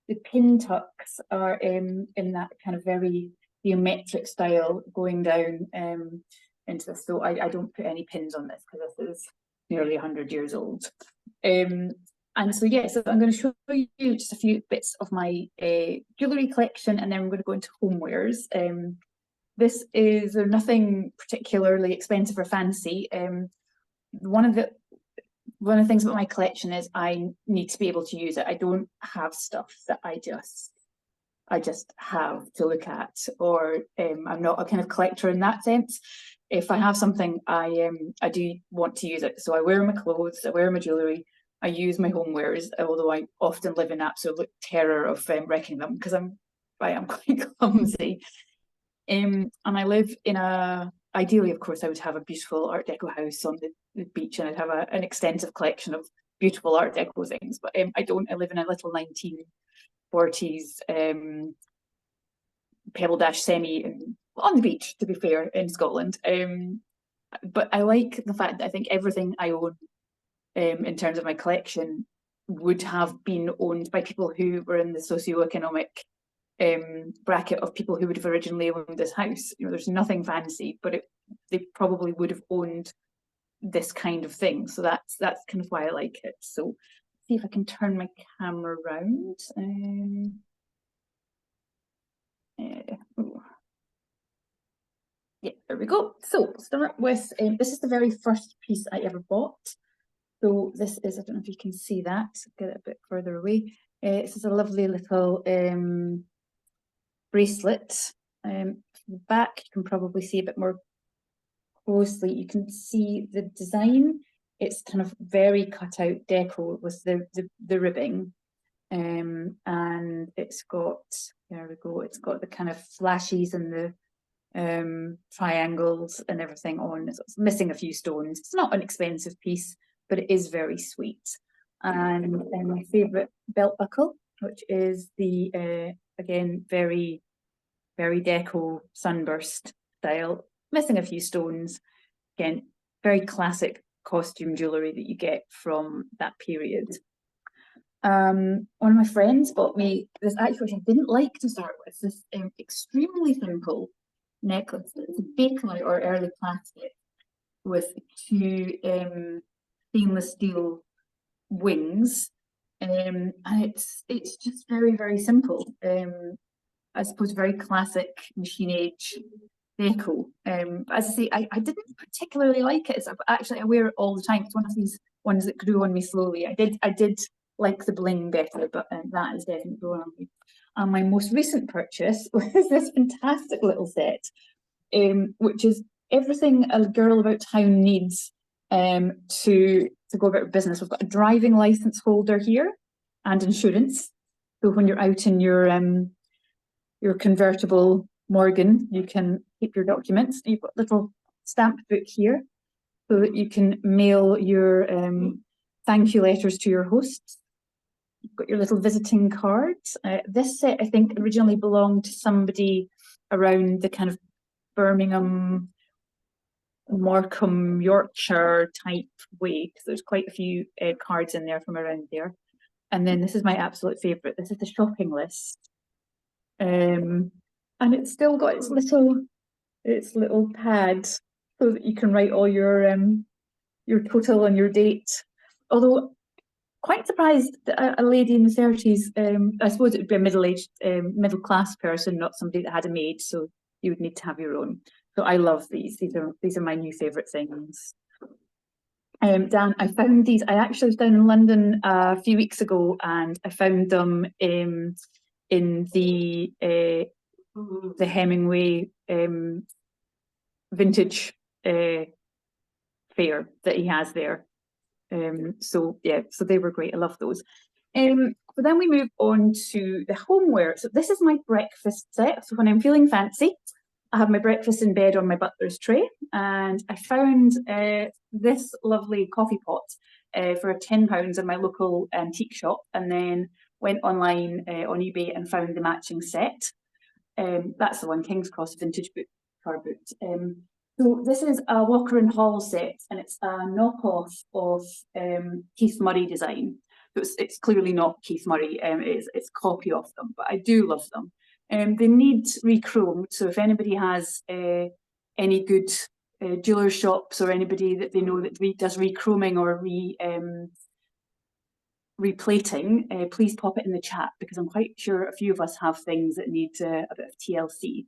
The pin tucks are in that kind of very geometric style going down into this. So I don't put any pins on this because this is nearly 100 years old. And so yeah, so I'm going to show you just a few bits of my jewellery collection, and then we're going to go into homewares. This is nothing particularly expensive or fancy. One of the things about my collection is I need to be able to use it. I don't have stuff that I just have to look at, or I'm not a kind of collector in that sense. If I have something, I do want to use it. So I wear my clothes, I wear my jewellery, I use my homewares, although I often live in absolute terror of wrecking them because I'm quite clumsy. And I live in ideally, of course, I would have a beautiful Art Deco house on the beach, and I'd have an extensive collection of beautiful Art Deco things. But I don't. I live in a little 1940s pebble dash semi on the beach, to be fair, in Scotland. But I like the fact that I think everything I own in terms of my collection would have been owned by people who were in the socioeconomic bracket of people who would have originally owned this house. You know, there's nothing fancy, but they probably would have owned this kind of thing. So that's kind of why I like it. So see if I can turn my camera around. Yeah, there we go. So we'll start with, this is the very first piece I ever bought. So this is, I don't know if you can see that, get it a bit further away. This is a lovely little bracelet. The back, you can probably see a bit more closely. You can see the design. It's kind of very cut out deco with the ribbing. And it's got, there we go, it's got the kind of flashes and the triangles and everything on. It's missing a few stones. It's not an expensive piece, but it is very sweet. And my favourite belt buckle, which is the again very deco sunburst style, missing a few stones. Again, very classic costume jewellery that you get from that period. One of my friends bought me this, actually, which I didn't like to start with, this extremely simple necklace. It's a bakelite or early plastic with two stainless steel wings, and it's just very, very simple. I suppose very classic machine age deco. As I say, I didn't particularly like it. Actually, I wear it all the time. It's one of these ones that grew on me slowly. I did like the bling better, but that is definitely growing on me. And my most recent purchase was this fantastic little set, which is everything a girl about town needs to go about her business. We've got a driving license holder here and insurance. So when you're out in your convertible Morgan, you can keep your documents. You've got a little stamp book here so that you can mail your thank you letters to your hosts. You've got your little visiting cards. This set, I think, originally belonged to somebody around the kind of Birmingham, Morecambe, Yorkshire type way, because there's quite a few cards in there from around there. And then this is my absolute favourite. This is the shopping list. And it's still got its little pad so that you can write all your total and your date. Although quite surprised that a lady in the 30s, I suppose it would be a middle-aged, middle-class person, not somebody that had a maid, so you would need to have your own. So I love these. These are my new favourite things. Dan, I found these. I actually was down in London a few weeks ago, and I found them in the Hemingway vintage fair that he has there. So yeah, so they were great. I love those. But then we move on to the homeware. So this is my breakfast set. So when I'm feeling fancy, I have my breakfast in bed on my butler's tray, and I found this lovely coffee pot for £10 in my local antique shop, and then went online on eBay and found the matching set. That's the one, King's Cross Vintage Book Car Boot. So this is a Walker and Hall set, and it's a knockoff of Keith Murray design. So it's clearly not Keith Murray, it's a copy of them, but I do love them. They need re-chromed, so if anybody has any good jeweler shops or anybody that they know that does re-chroming or replating, please pop it in the chat, because I'm quite sure a few of us have things that need a bit of TLC.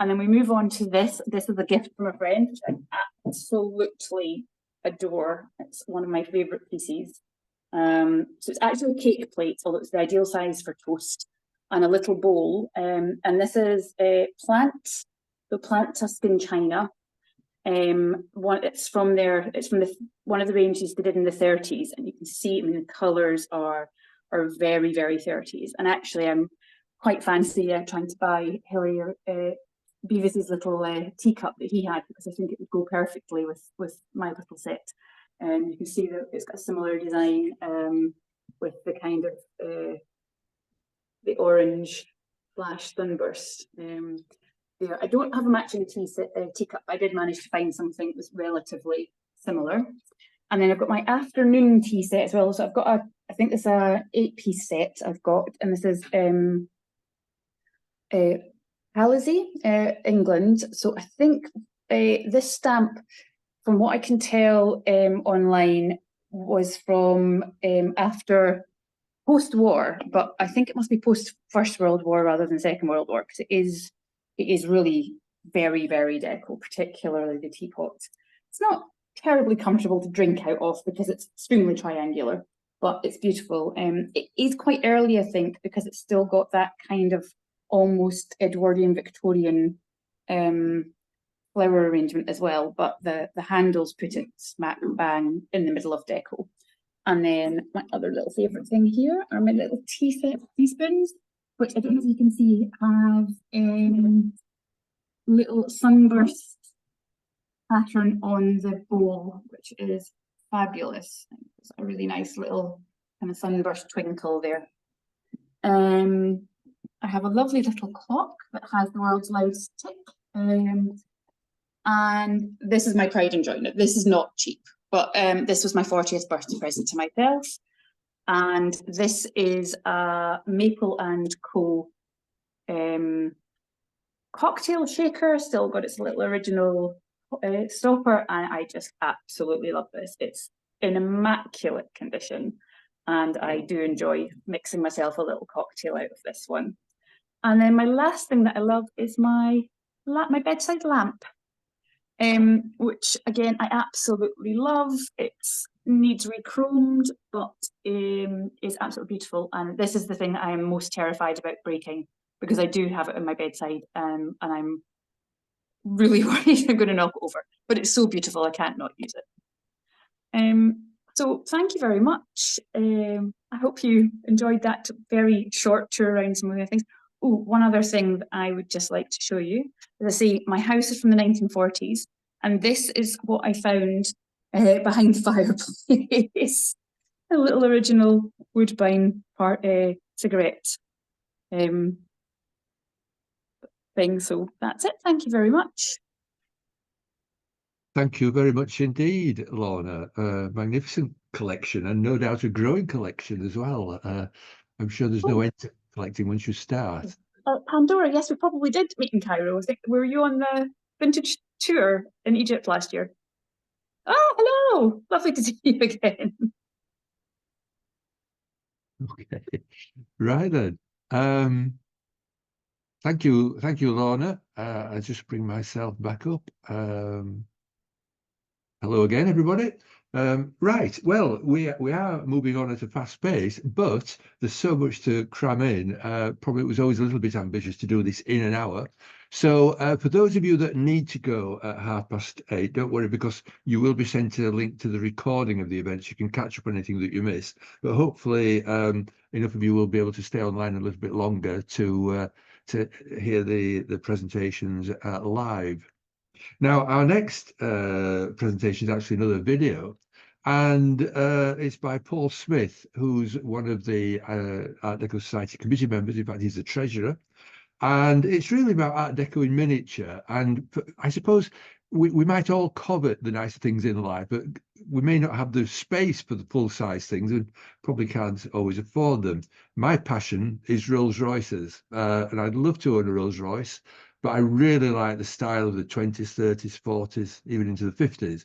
And then we move on to this. This is a gift from a friend, which I absolutely adore. It's one of my favourite pieces. So it's actually a cake plate, although it's the ideal size for toast, and a little bowl. And this is a plant Tuscan china. It's from one of the ranges they did in the 30s, and you can see, I mean, the colours are very, very 30s. And actually, I'm quite fancy trying to buy Hilary Beavis's little teacup that he had, because I think it would go perfectly with my little set. And you can see that it's got a similar design with the kind of the orange flash sunburst. There, I don't have a matching teacup. I did manage to find something that was relatively similar. And then I've got my afternoon tea set as well. So I've got I think it's a 8-piece set I've got, and this is Halsey, England. So I think this stamp, from what I can tell online, was from after post-war, but I think it must be post-First World War rather than Second World War, because it is really very, very deco, particularly the teapot. It's not terribly comfortable to drink out of because it's extremely triangular, but it's beautiful. It is quite early, I think, because it's still got that kind of almost Edwardian Victorian flower arrangement as well, but the handles put it smack bang in the middle of deco. And then my other little favourite thing here are my little teaspoons, which I don't know if you can see have little sunburst pattern on the bowl, which is fabulous. It's a really nice little kind of sunburst twinkle there. I have a lovely little clock that has the world's loudest tick. And this is my pride and joy. This is not cheap, but this was my 40th birthday present to myself. And this is a Maple & Co. cocktail shaker, still got its little original stopper, and I just absolutely love this. It's in immaculate condition, and I do enjoy mixing myself a little cocktail out of this one. And then my last thing that I love is my bedside lamp, which again I absolutely love. It needs re-chromed, but is absolutely beautiful. And this is the thing that I am most terrified about breaking, because I do have it on my bedside, and I'm really worried I'm going to knock it over. But it's so beautiful, I can't not use it. So thank you very much. I hope you enjoyed that very short tour around some of the things. Oh, one other thing that I would just like to show you. As I say, my house is from the 1940s, and this is what I found behind the fireplace. A little original Woodbine cigarette thing. So that's it. Thank you very much. Thank you very much indeed, Lorna. Magnificent collection, and no doubt a growing collection as well. I'm sure there's no end to collecting once you start. Pandora, yes, we probably did meet in Cairo. I think, were you on the vintage tour in Egypt last year? Oh, hello. Lovely to see you again. Okay, right then. Thank you, Lorna. I just bring myself back up. Hello again, everybody. Right, well, we are moving on at a fast pace, but there's so much to cram in. Probably it was always a little bit ambitious to do this in an hour. So for those of you that need to go at 8:30, don't worry, because you will be sent a link to the recording of the events. You can catch up on anything that you missed. But hopefully enough of you will be able to stay online a little bit longer to hear the presentations live. Now, our next presentation is actually another video, and it's by Paul Smith, who's one of the Art Deco Society committee members. In fact, he's the treasurer. And it's really about Art Deco in miniature. And I suppose we might all covet the nicer things in life, but we may not have the space for the full-size things and probably can't always afford them. My passion is Rolls Royces, and I'd love to own a Rolls Royce, but I really like the style of the 20s, 30s, 40s, even into the 50s.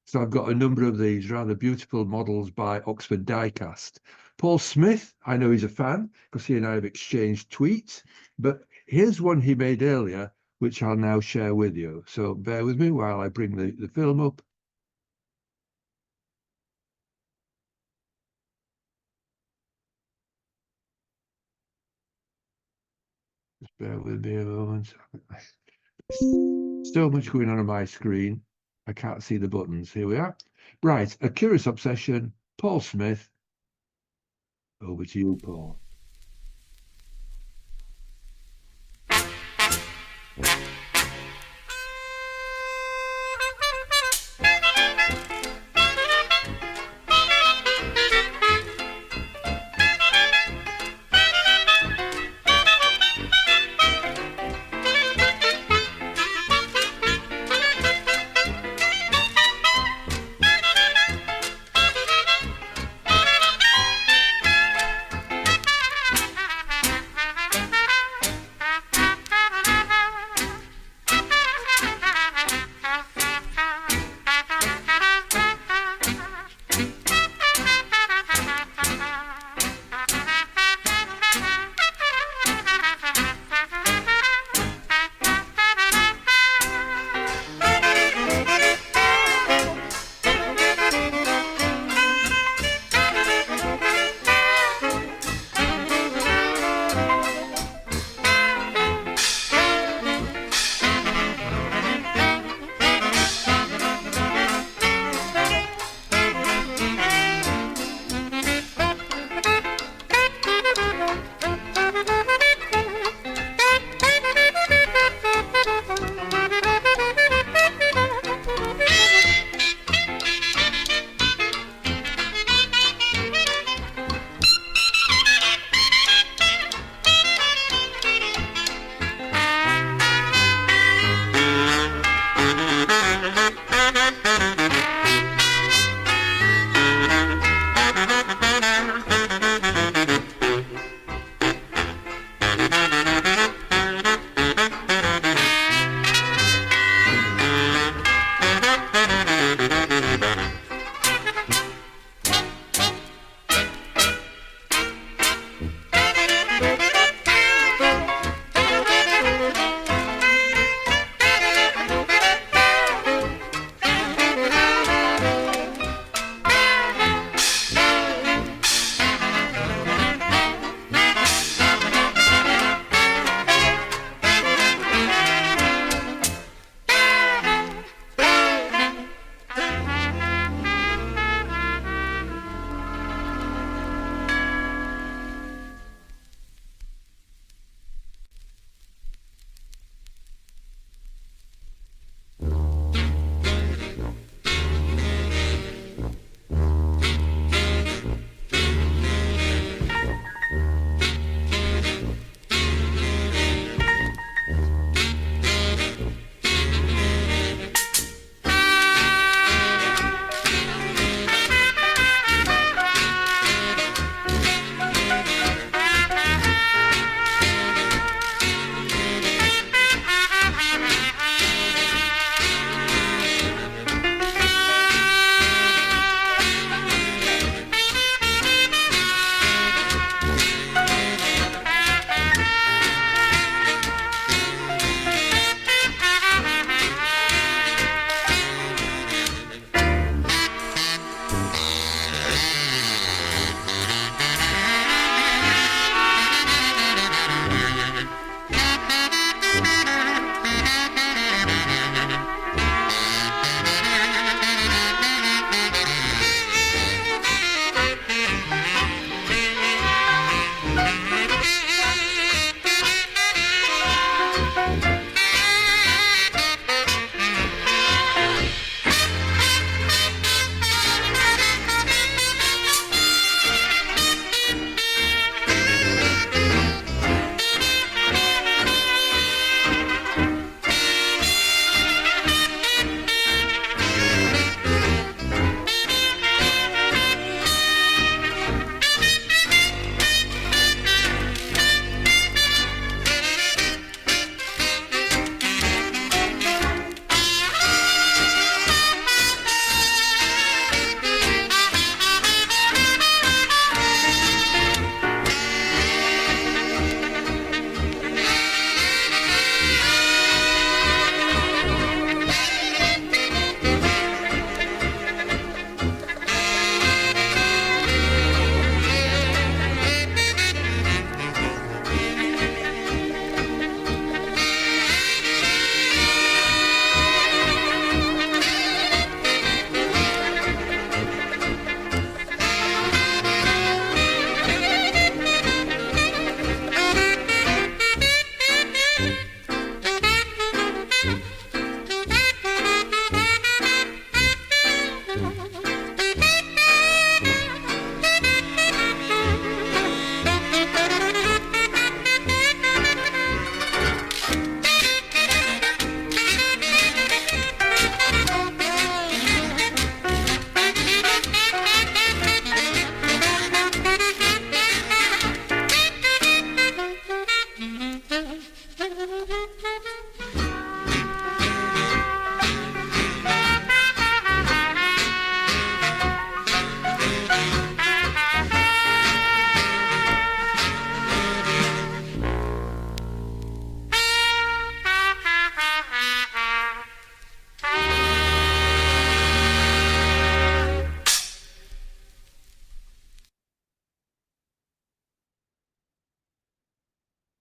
So I've got a number of these rather beautiful models by Oxford Diecast. Paul Smith, I know he's a fan because he and I have exchanged tweets, but here's one he made earlier, which I'll now share with you. So bear with me while I bring the film up. Just bear with me a moment. So much going on my screen. I can't see the buttons. Here we are. Right, A Curious Obsession, Paul Smith. Over to you, Paul.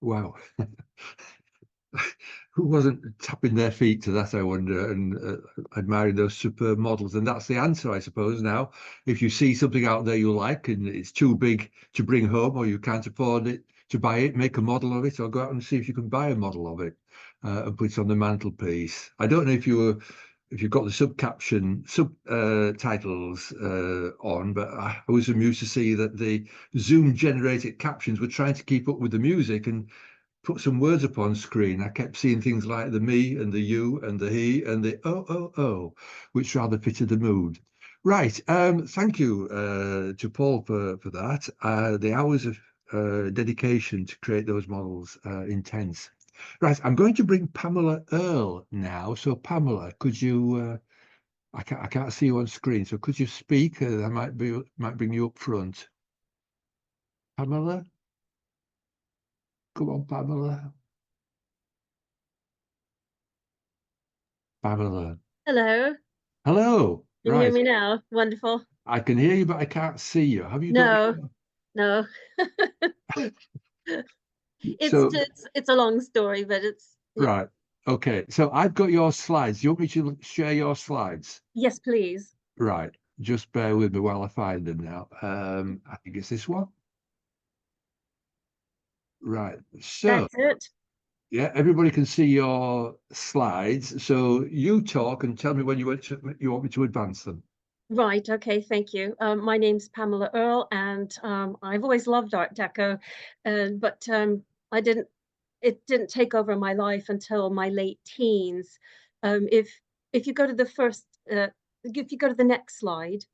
Wow. Who wasn't tapping their feet to that, I wonder, and admiring those superb models? And that's the answer, I suppose. Now, if you see something out there you like and it's too big to bring home, or you can't afford it to buy it, make a model of it, or go out and see if you can buy a model of it and put it on the mantelpiece. I don't know if you've got the subtitles on, but I was amused to see that the Zoom generated captions were trying to keep up with the music and put some words up on screen. I kept seeing things like the me and the you and the he and the oh, which rather fitted the mood. Right. Thank you to Paul for that. The hours of dedication to create those models intense. Right. I'm going to bring Pamela Earl now. So Pamela, could you? I can't see you on screen. So could you speak? I might bring you up front. Pamela. Come on, Pamela. Pamela. Hello. Hello. Can you hear Right. me now? Wonderful. I can hear you, but I can't see you. Have you No, got no. so It's a long story, but yeah. right. Okay. So I've got your slides. You want me to share your slides? Yes, please. Right. Just bear with me while I find them now. I think it's this one. Right. So That's it. yeah, everybody can see your slides. So you talk and tell me when you want me to advance them. Right. Okay. Thank you. My name's Pamela Earl, and I've always loved Art Deco, but it didn't take over my life until my late teens. If you go to the first, if you go to the next slide.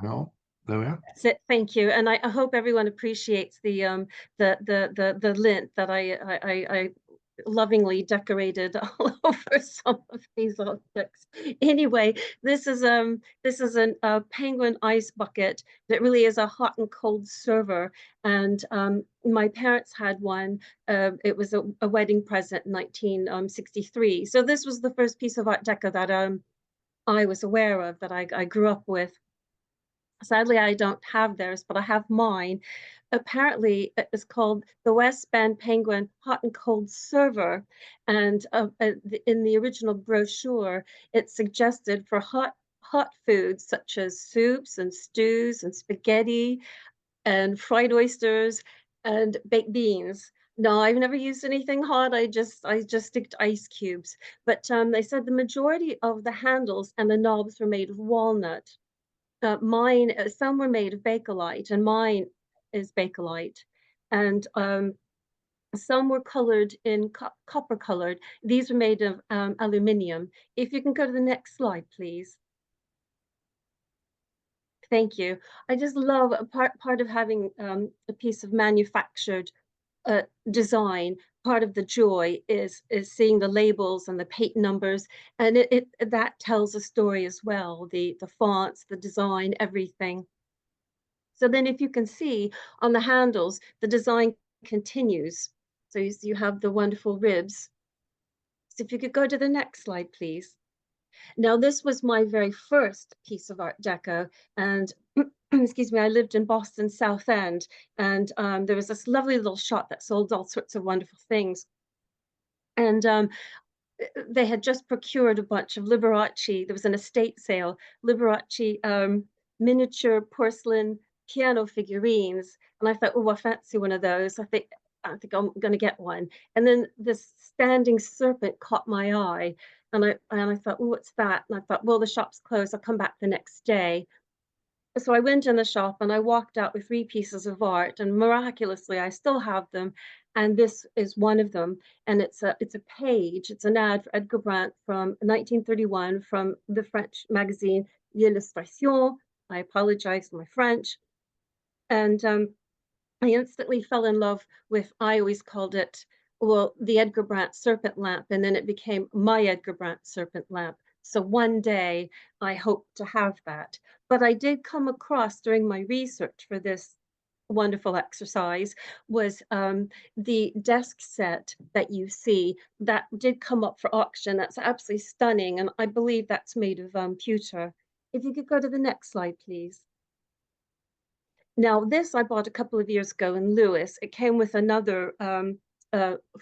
No, there we are. That's it. Thank you. And I hope everyone appreciates the lint that I lovingly decorated all over some of these objects. Anyway, this is a penguin ice bucket that really is a hot and cold server. And my parents had one. It was a wedding present in 1963. So this was the first piece of Art Deco that I was aware of, that I grew up with. Sadly, I don't have theirs, but I have mine. Apparently, it is called the West Bend Penguin Hot and Cold Server. And in the original brochure, it suggested for hot foods such as soups and stews and spaghetti and fried oysters and baked beans. No, I've never used anything hot. I just stick to ice cubes. But they said the majority of the handles and the knobs were made of walnut. Mine, some were made of Bakelite, and mine is Bakelite. And some were colored in copper colored. These were made of aluminium. If you can go to the next slide, please. Thank you. I just love part of having a piece of manufactured design. Part of the joy is seeing the labels and the patent numbers, and that tells a story as well. The fonts, the design, everything. So then, if you can see on the handles, the design continues. So you have the wonderful ribs. So if you could go to the next slide, please. Now, this was my very first piece of Art Deco, and excuse me, I lived in Boston South End, and there was this lovely little shop that sold all sorts of wonderful things. And they had just procured a bunch of Liberace. There was an estate sale, Liberace miniature porcelain piano figurines. And I thought, oh, I fancy one of those. I think I'm going to get one. And then this standing serpent caught my eye. And I thought, oh, what's that? And I thought, well, the shop's closed. I'll come back the next day. So I went in the shop and I walked out with 3 pieces of art, and miraculously I still have them. And this is one of them. And it's a page, it's an ad for Edgar Brandt from 1931 from the French magazine L'Illustration. I apologize for my French. And I instantly fell in love with, I always called it, well, the Edgar Brandt serpent lamp, and then it became my Edgar Brandt serpent lamp. So one day I hope to have that. But I did come across during my research for this wonderful exercise was the desk set that you see that did come up for auction. That's absolutely stunning. And I believe that's made of pewter. If you could go to the next slide, please. Now, this I bought a couple of years ago in Lewis. It came with another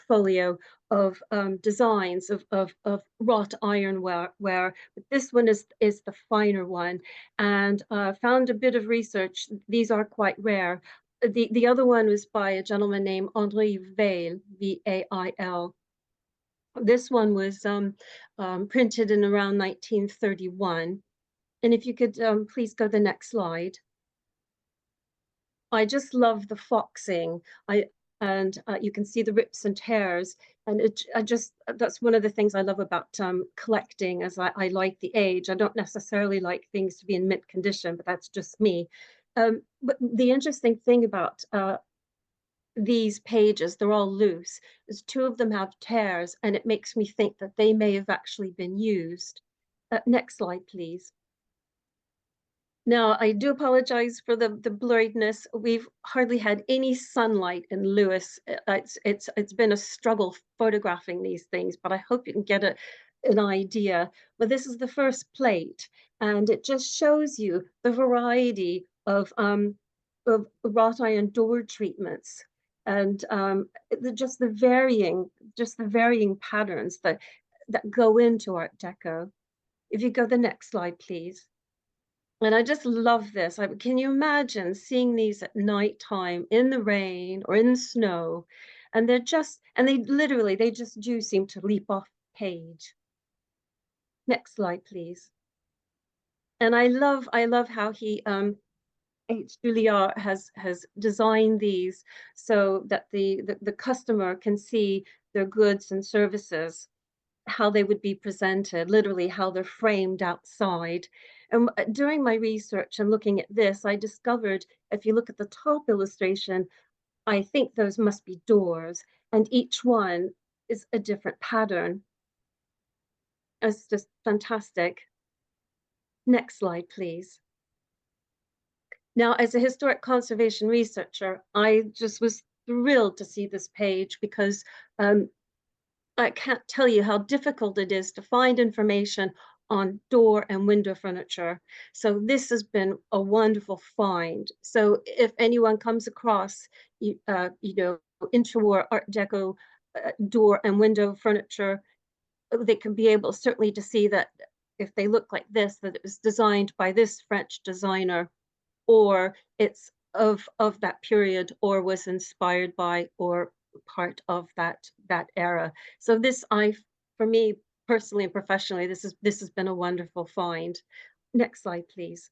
folio of designs of wrought ironware, but this one is the finer one. And found a bit of research. These are quite rare. The other one was by a gentleman named Henri Vail, V-A-I-L. This one was printed in around 1931. And if you could please go to the next slide. I just love the foxing. You can see the rips and tears, and that's one of the things I love about collecting. As I like the age. I don't necessarily like things to be in mint condition, but that's just me. But the interesting thing about these pages, they're all loose, is 2 of them have tears, and it makes me think that they may have actually been used. Next slide, please. Now, I do apologize for the blurriness. We've hardly had any sunlight in Lewis. It's been a struggle photographing these things, but I hope you can get an idea. But this is the first plate, and it just shows you the variety of wrought iron door treatments, and just the varying patterns that go into Art Deco. If you go to the next slide, please. And I just love this. Can you imagine seeing these at nighttime in the rain or in the snow? And they just do seem to leap off page. Next slide, please. And I love how he H. Juliard has designed these so that the customer can see their goods and services, how they would be presented, literally how they're framed outside. And during my research and looking at this, I discovered, if you look at the top illustration, I think those must be doors, and each one is a different pattern. It's just fantastic. Next slide, please. Now, as a historic conservation researcher, I just was thrilled to see this page, because I can't tell you how difficult it is to find information on door and window furniture. So this has been a wonderful find. So if anyone comes across, interwar Art Deco door and window furniture, they can be able certainly to see that if they look like this, that it was designed by this French designer, or it's of that period, or was inspired by, or part of that era. So this, for me personally and professionally, this has been a wonderful find. Next slide, please.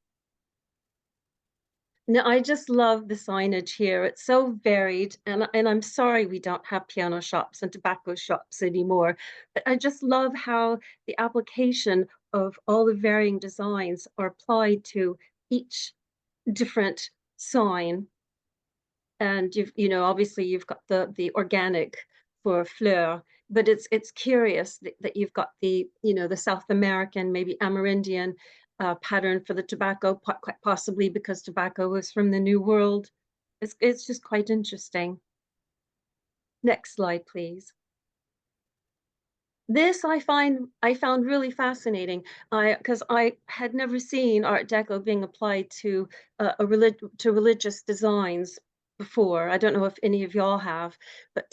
Now, I just love the signage here. It's so varied, and I'm sorry we don't have piano shops and tobacco shops anymore, but I just love how the application of all the varying designs are applied to each different sign. And obviously you've got the organic for Fleur, but it's curious that you've got the South American, maybe Amerindian pattern for the tobacco, quite possibly because tobacco was from the New World. It's just quite interesting. Next slide, please. This I found really fascinating, because I had never seen Art Deco being applied to religious designs before. I don't know if any of y'all have, but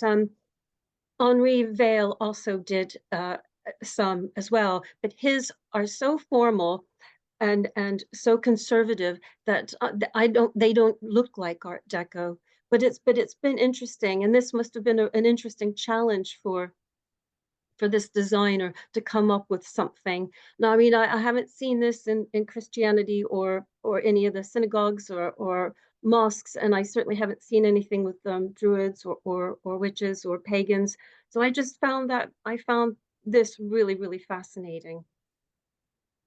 Henri Vail also did some as well, but his are so formal and so conservative that they don't look like Art Deco. But it's been interesting, and this must have been an interesting challenge for this designer to come up with something. Now, I mean, I haven't seen this in Christianity or any of the synagogues or mosques, and I certainly haven't seen anything with druids or witches or pagans. So I just found this really, really fascinating.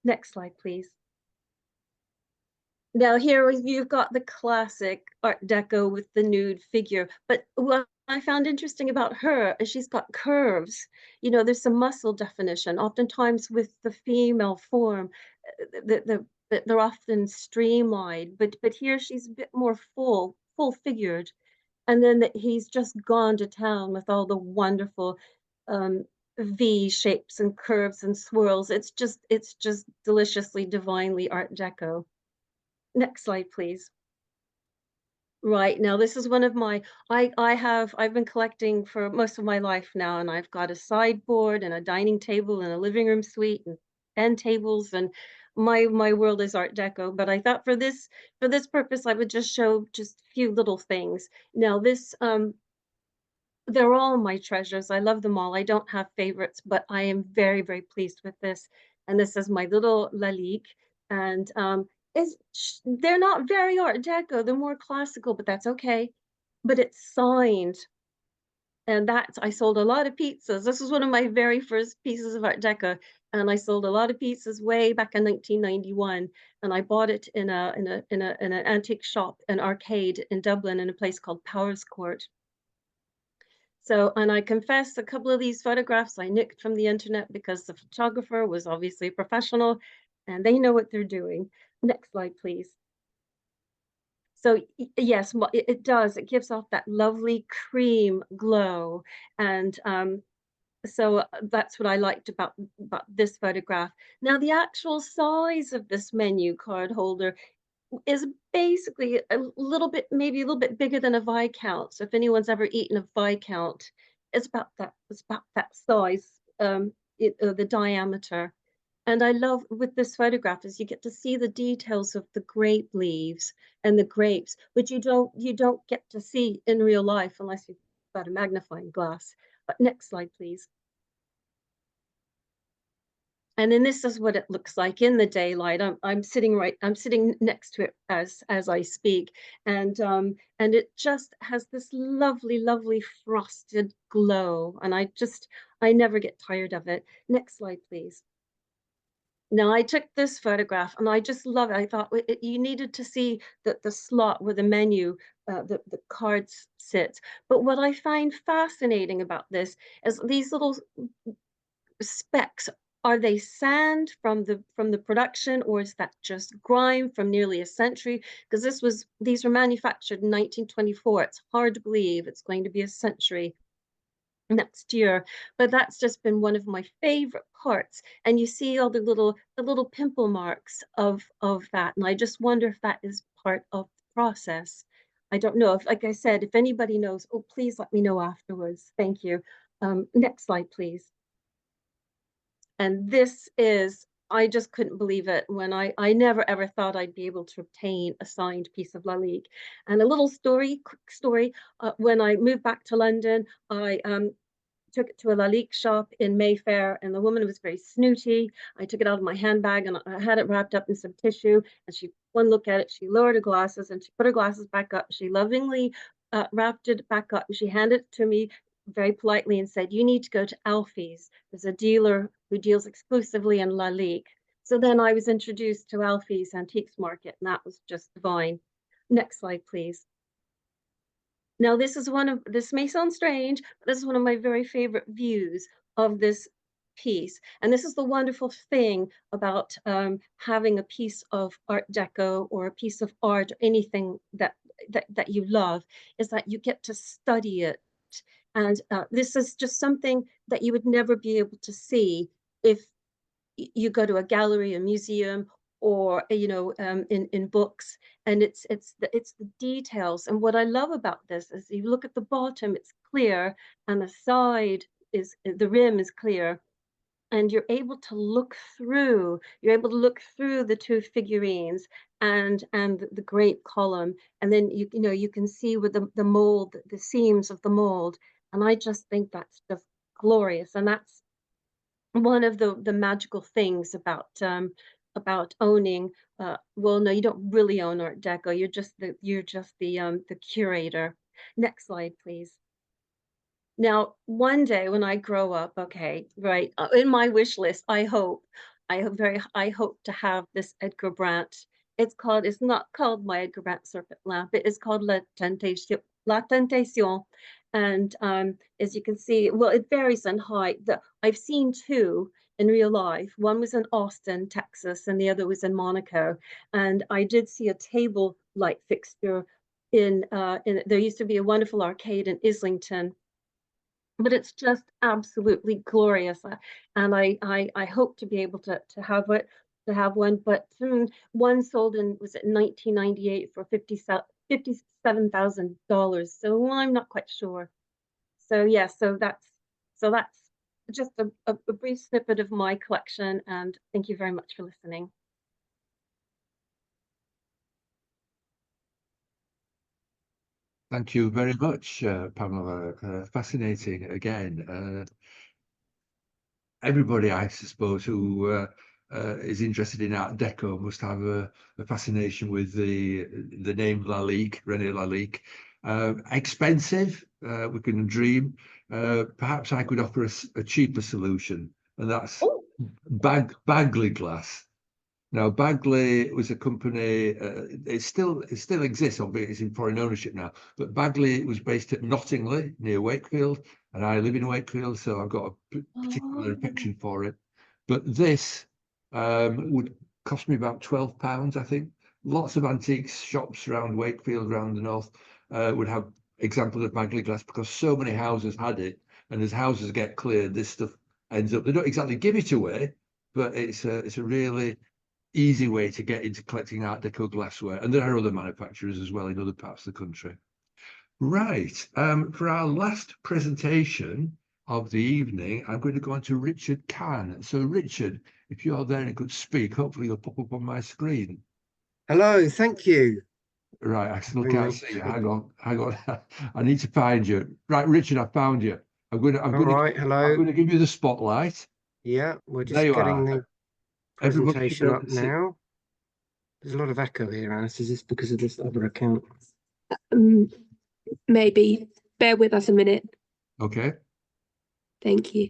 Next slide, please. Now here you've got the classic Art Deco with the nude figure, but what I found interesting about her is she's got curves. There's some muscle definition. Oftentimes with the female form, they're often streamlined, but here she's a bit more full figured. And then he's just gone to town with all the wonderful V shapes and curves and swirls. It's just deliciously, divinely Art Deco. Next slide, please. Right, now this is one of my I've been collecting for most of my life now, and I've got a sideboard and a dining table and a living room suite and end tables, and my world is Art Deco. But I thought for this purpose I would just show just a few little things. Now this they're all my treasures. I love them all. I don't have favorites, but I am very, very pleased with this. And this is my little Lalique. And they're not very Art Deco. They're more classical, but that's okay. But it's signed. And that's, I sold a lot of pizzas. This was one of my very first pieces of Art Deco. And I sold a lot of pizzas way back in 1991. And I bought it in an antique shop, an arcade in Dublin, in a place called Powers Court. So, and I confess a couple of these photographs I nicked from the internet because the photographer was obviously a professional and they know what they're doing. Next slide, please. So yes, it does. It gives off that lovely cream glow. And so that's what I liked about this photograph. Now, the actual size of this menu card holder is basically a little bit, maybe a little bit bigger than a Viscount. So if anyone's ever eaten a Viscount, it's about that size, the diameter. And I love with this photograph is you get to see the details of the grape leaves and the grapes, which you don't get to see in real life unless you've got a magnifying glass. But next slide, please. And then this is what it looks like in the daylight. I'm sitting next to it as I speak, and it just has this lovely, lovely frosted glow, and I never get tired of it. Next slide, please. Now I took this photograph and I just love it. I thought you needed to see the slot where the menu, the cards sit. But what I find fascinating about this is these little specks. Are they sand from the production, or is that just grime from nearly a century? Because these were manufactured in 1924. It's hard to believe it's going to be a century next year, but that's just been one of my favorite parts. And you see all the little pimple marks of that, and I just wonder if that is part of the process. I don't know. If, like I said, if anybody knows, oh, please let me know afterwards. Thank you. Next slide, please. And this is, I just couldn't believe it when I never ever thought I'd be able to obtain a signed piece of Lalique. And a little story, quick story, when I moved back to London, I took it to a Lalique shop in Mayfair, and the woman was very snooty. I took it out of my handbag and I had it wrapped up in some tissue, and she, one look at it, she lowered her glasses and she put her glasses back up. She lovingly wrapped it back up, and she handed it to me very politely and said, "You need to go to Alfie's. There's a dealer who deals exclusively in Lalique." So then I was introduced to Alfie's Antiques Market, and that was just divine. Next slide, please. Now, this may sound strange, but this is one of my very favorite views of this piece. And this is the wonderful thing about having a piece of Art Deco or a piece of art, or anything that you love, is that you get to study it. And this is just something that you would never be able to see if you go to a gallery, a museum, or in books. And it's the details. And what I love about this is you look at the bottom, it's clear, and the side is, the rim is clear, and you're able to look through. You're able to look through the two figurines and the grape column, and then you can see with the mold, the seams of the mold. And I just think that's just glorious. And that's one of the magical things about owning. Well, no, you don't really own Art Deco. You're just the curator. Next slide, please. Now, one day when I grow up, okay, right, in my wish list, I hope to have this Edgar Brandt. It's not called my Edgar Brandt serpent lamp. It is called La Tentation. And as you can see, well, it varies in height. I've seen two in real life. One was in Austin, Texas, and the other was in Monaco. And I did see a table light fixture in there used to be a wonderful arcade in Islington. But it's just absolutely glorious, and I hope to be able to have one. But one sold was it 1998 for $57,000. So I'm not quite sure. So yeah, so that's just a brief snippet of my collection, and thank you very much for listening. Thank you very much, Pamela. Fascinating again. Everybody, I suppose, who is interested in Art Deco must have a fascination with the name Lalique, René Lalique. Expensive, we can dream. Perhaps I could offer a cheaper solution, and that's Bagley glass. Now, Bagley was a company. It still exists, albeit it's in foreign ownership now. But Bagley was based at Nottingley near Wakefield, and I live in Wakefield, so I've got a particular affection for it. But this would cost me about £12, I think. Lots of antiques shops around Wakefield, around the north, would have examples of Bagley glass because so many houses had it, and as houses get cleared, this stuff ends up. They don't exactly give it away, but it's a really easy way to get into collecting Art Deco glassware, and there are other manufacturers as well in other parts of the country. Right, for our last presentation of the evening, I'm going to go on to Richard Kahn. So Richard, if you're there and could speak, hopefully you'll pop up on my screen. Hello, thank you. Right, I still can't see you. Hang on. I need to find you. Right, Richard, I found you. I'm going to give you the spotlight. Yeah, we're just There you getting are. the presentation up now. There's a lot of echo here, Alice. Is this because of this other account? Maybe. Bear with us a minute. Okay. Thank you.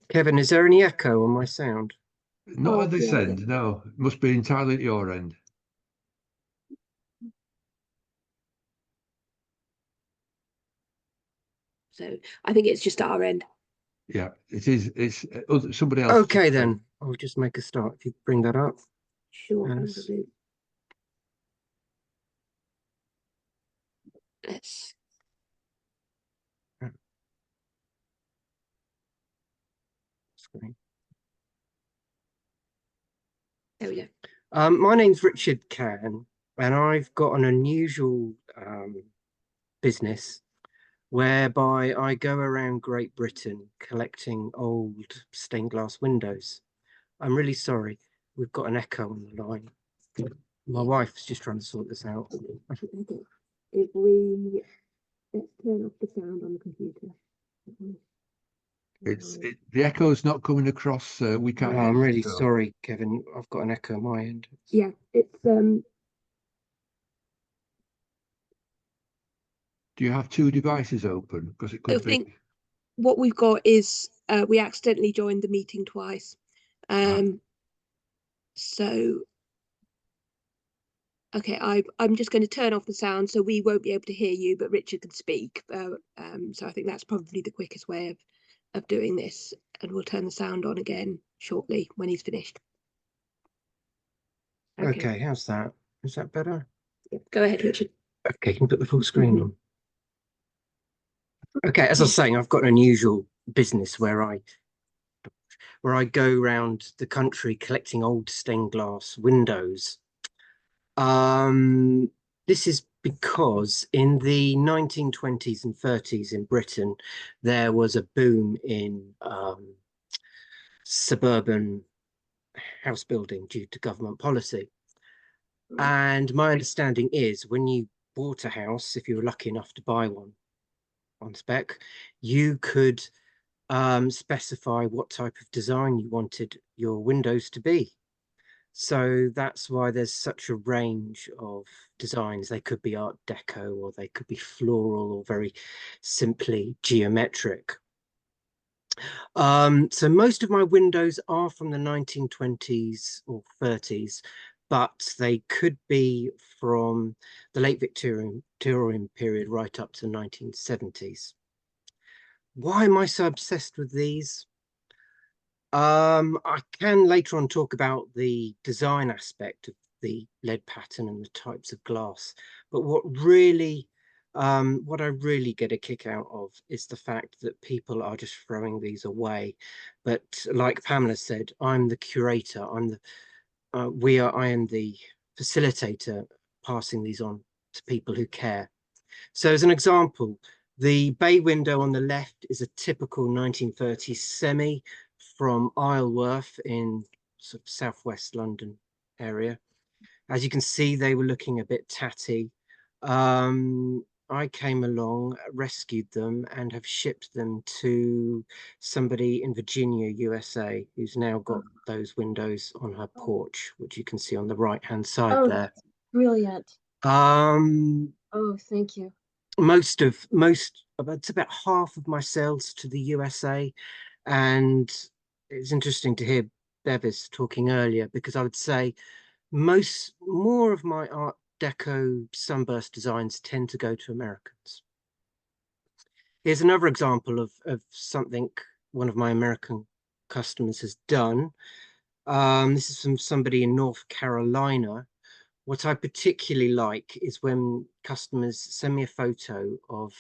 Kevin, is there any echo on my sound? Not at this end, no. It must be entirely at your end. So I think it's just our end. Yeah, it is. It's somebody else. Okay, then I'll just make a start. If you bring that up. Sure. Yes. Let's. Screen. There we go. My name's Richard Kahn, and I've got an unusual business whereby I go around Great Britain collecting old stained glass windows. I'm really sorry, we've got an echo on the line. My wife's just trying to sort this out. If we let's turn off the sound on the computer. The echo's not coming across. We can't. I'm really sorry, Kevin. I've got an echo on my end. Yeah, it's Do you have two devices open? Because it could I think what we've got is we accidentally joined the meeting twice. So okay, I'm just going to turn off the sound so we won't be able to hear you, but Richard can speak. So I think that's probably the quickest way of doing this, and we'll turn the sound on again shortly when he's finished. Okay, how's that? Is that better? Yeah, go ahead, Richard. Okay, can you put the full screen on? Okay, as I was saying, I've got an unusual business where I go around the country collecting old stained glass windows. This is because in the 1920s and 30s in Britain, there was a boom in suburban house building due to government policy. And my understanding is when you bought a house, if you were lucky enough to buy one on spec, you could specify what type of design you wanted your windows to be. So that's why there's such a range of designs. They could be Art Deco, or they could be floral, or very simply geometric. So most of my windows are from the 1920s or 30s, but they could be from the late Victorian period right up to the 1970s. Why am I so obsessed with these? I can later on talk about the design aspect of the lead pattern and the types of glass, but what I really get a kick out of is the fact that people are just throwing these away. But like Pamela said, I'm the curator. I am the facilitator passing these on to people who care. So as an example, the bay window on the left is a typical 1930s semi from Isleworth in sort of southwest London area. As you can see, they were looking a bit tatty. I came along, rescued them, and have shipped them to somebody in Virginia, USA, who's now got those windows on her porch, which you can see on the right-hand side there. Brilliant. Um, Oh, thank you. it's about half of my sales to the USA, and it's interesting to hear Bevis talking earlier, because I would say more of my Art Deco sunburst designs tend to go to Americans. Here's another example of something one of my American customers has done. This is from somebody in North Carolina. What I particularly like is when customers send me a photo of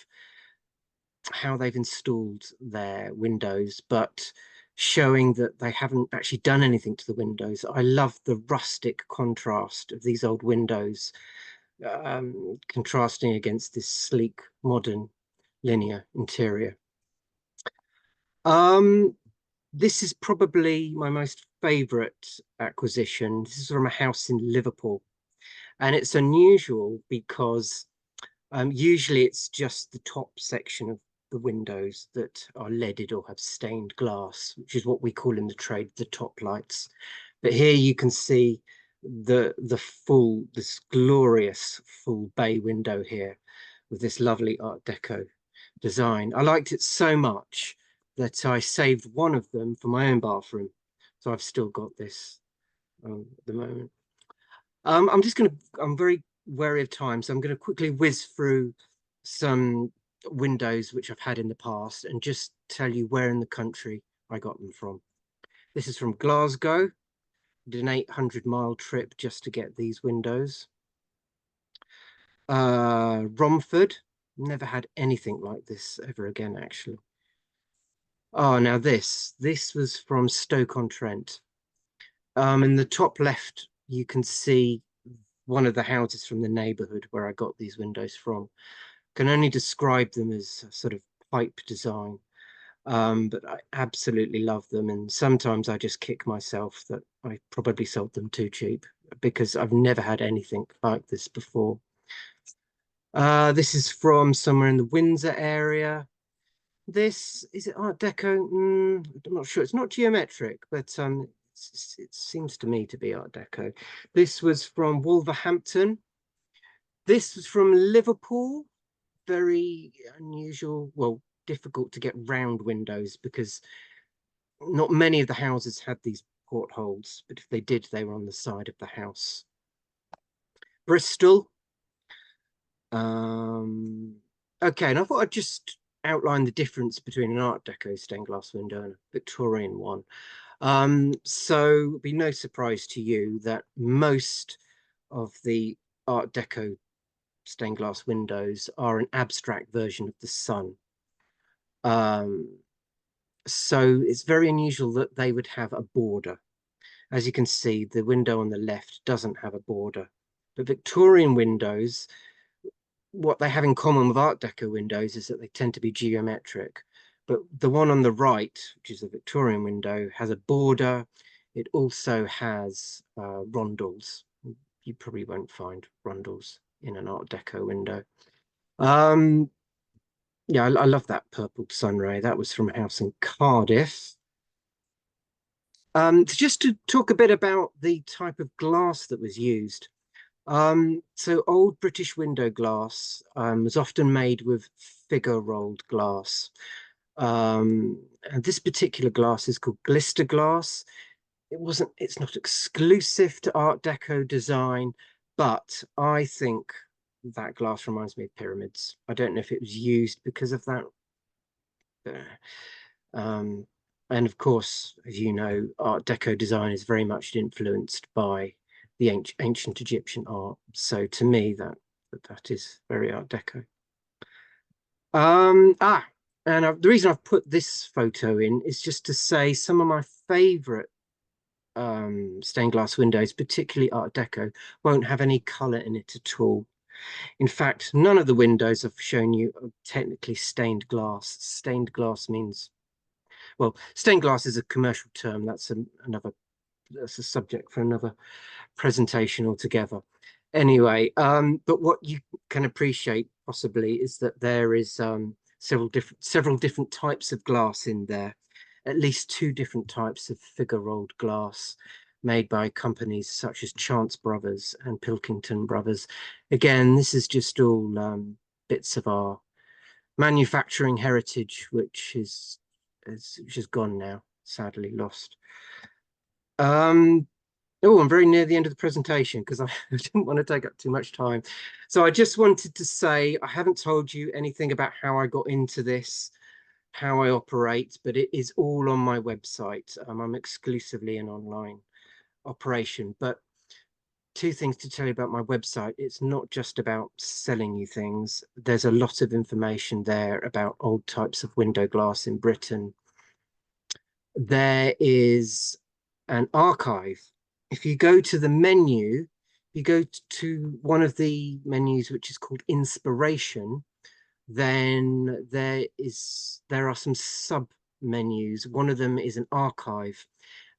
how they've installed their windows, but showing that they haven't actually done anything to the windows. I love the rustic contrast of these old windows, contrasting against this sleek, modern, linear interior. This is probably my most favorite acquisition. This is from a house in Liverpool, and it's unusual because usually it's just the top section of the windows that are leaded or have stained glass, which is what we call in the trade the top lights. But here you can see this glorious full bay window here with this lovely Art Deco design. I liked it so much that I saved one of them for my own bathroom. So I've still got this at the moment. I'm very wary of time, so I'm going to quickly whiz through some windows which I've had in the past and just tell you where in the country I got them from. This is from Glasgow. I did an 800-mile trip just to get these windows. Romford, never had anything like this ever again, actually. Oh, now this was from Stoke-on-Trent. In the top left, you can see one of the houses from the neighborhood where I got these windows from. Can only describe them as a sort of pipe design, but I absolutely love them. And sometimes I just kick myself that I probably sold them too cheap, because I've never had anything like this before. This is from somewhere in the Windsor area. This, is it Art Deco? I'm not sure. It's not geometric, but it seems to me to be Art Deco. This was from Wolverhampton. This was from Liverpool. Very unusual, well, difficult to get round windows because not many of the houses had these portholes, but if they did, they were on the side of the house. Bristol. Okay, and I thought I'd just outline the difference between an Art Deco stained glass window and a Victorian one. So it'd be no surprise to you that most of the Art Deco stained glass windows are an abstract version of the sun. So it's very unusual that they would have a border. As you can see, the window on the left doesn't have a border. But Victorian windows, what they have in common with Art Deco windows is that they tend to be geometric. But the one on the right, which is a Victorian window, has a border. It also has rondels. You probably won't find rondels in an Art Deco window. Yeah, I love that purple sunray. That was from a house in Cardiff. Just to talk a bit about the type of glass that was used. So old British window glass was often made with figure rolled glass. And this particular glass is called glister glass. It's not exclusive to Art Deco design, but I think that glass reminds me of pyramids. I don't know if it was used because of that. And of course, as you know, Art Deco design is very much influenced by the ancient Egyptian art. So to me, that is very Art Deco. And the reason I've put this photo in is just to say some of my favorite stained glass windows, particularly Art Deco, won't have any colour in it at all. In fact, none of the windows I've shown you are technically stained glass. Stained glass means, well, stained glass is a commercial term. That's a subject for another presentation altogether. Anyway, but what you can appreciate possibly is that there is several different types of glass in there, at least 2 different types of figure rolled glass made by companies such as Chance Brothers and Pilkington Brothers. Again, this is just all bits of our manufacturing heritage, which is gone now, sadly lost. Oh, I'm very near the end of the presentation because I didn't want to take up too much time. So I just wanted to say, I haven't told you anything about how I got into this, how I operate, but it is all on my website. I'm exclusively an online operation. But 2 things to tell you about my website. It's not just about selling you things. There's a lot of information there about old types of window glass in Britain. There is an archive. If you go to the menu, you go to one of the menus which is called Inspiration, then there are some sub menus. One of them is an archive,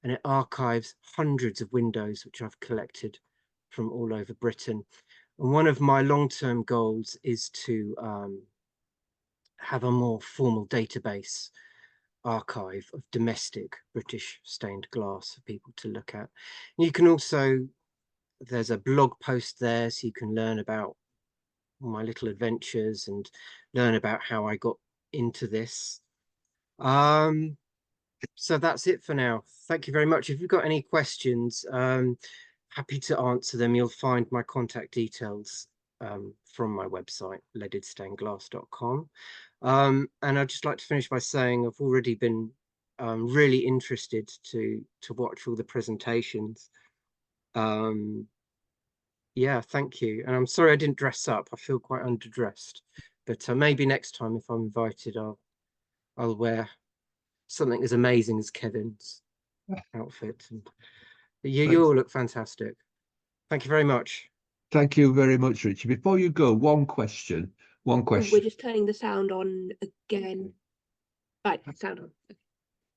and it archives hundreds of windows which I've collected from all over Britain. And one of my long-term goals is to have a more formal database archive of domestic British stained glass for people to look at. And you can also, there's a blog post there, so you can learn about my little adventures and learn about how I got into this. So that's it for now. Thank you very much. If you've got any questions, happy to answer them. You'll find my contact details from my website, leadedstainedglass.com. And I'd just like to finish by saying I've already been really interested to watch all the presentations. Yeah, thank you. And I'm sorry I didn't dress up. I feel quite underdressed. But maybe next time, if I'm invited, I'll wear something as amazing as Kevin's outfit. And you all look fantastic. Thank you very much. Thank you very much, Richard. Before you go, one question. Oh, we're just turning the sound on again. Right, sound on.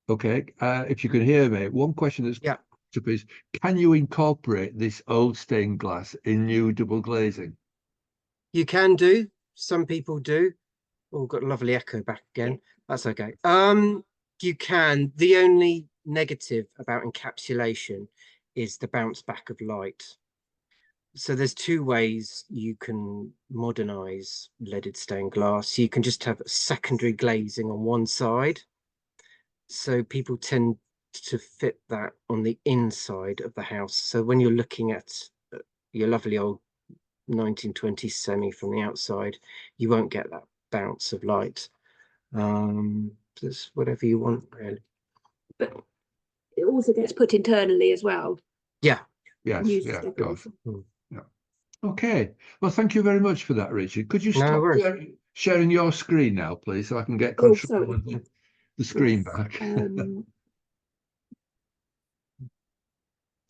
Okay, if you can hear me, one question that's Yeah. up is, can you incorporate this old stained glass in new double glazing? You can do. Some people do. Oh, got a lovely echo back again. Yeah. That's okay. You can. The only negative about encapsulation is the bounce back of light. So there's 2 ways you can modernize leaded stained glass. You can just have secondary glazing on one side. So people tend to fit that on the inside of the house. So when you're looking at your lovely old 1920s semi from the outside, you won't get that bounce of light. Just whatever you want, really. But it also gets put internally as well. Yeah. Yes, Used yeah, to of course. go. Yeah. Okay. Well, thank you very much for that, Richard. Could you No stop worries. sharing your screen now, please, so I can get Oh, control sorry. of the screen Yes, back?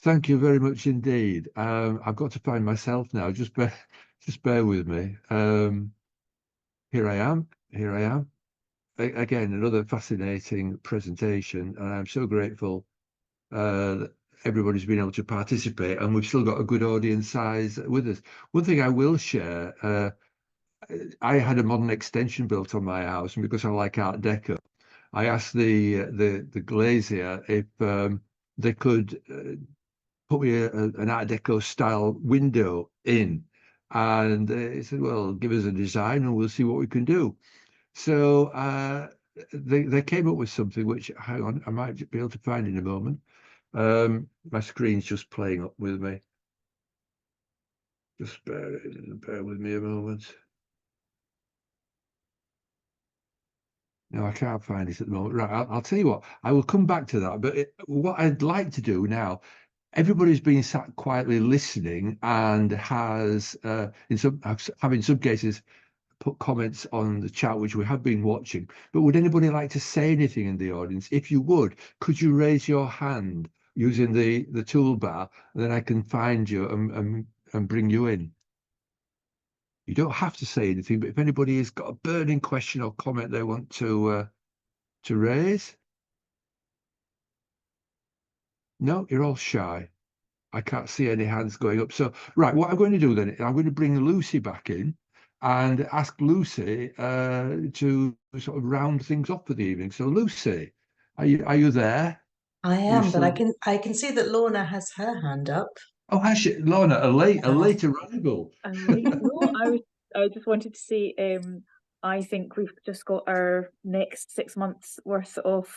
Thank you very much indeed. I've got to find myself now. Just bear with me. Here I am. Again, another fascinating presentation, and I'm so grateful that everybody's been able to participate, and we've still got a good audience size with us. One thing I will share, I had a modern extension built on my house, and because I like Art Deco, I asked the glazier if they could put me an Art Deco style window in, and he said, "Well, give us a design, and we'll see what we can do." So they came up with something which, hang on, I might be able to find in a moment. My screen's just playing up with me. Just bear with me a moment. No, I can't find it at the moment. Right, I'll tell you what, I will come back to that. But what I'd like to do now, everybody's been sat quietly listening and has, in some cases, put comments on the chat, which we have been watching. But would anybody like to say anything in the audience? If you would, could you raise your hand using the toolbar, and then I can find you and bring you in. You don't have to say anything, but if anybody has got a burning question or comment they want to raise. No, you're all shy. I can't see any hands going up. So, right, what I'm going to do then, I'm going to bring Lucy back in and ask Lucy to sort of round things up for the evening. So, Lucy, are you there? I am, but I can see that Lorna has her hand up. Oh, actually, Lorna, a late arrival. No, I just wanted to say, I think we've just got our next 6 months worth of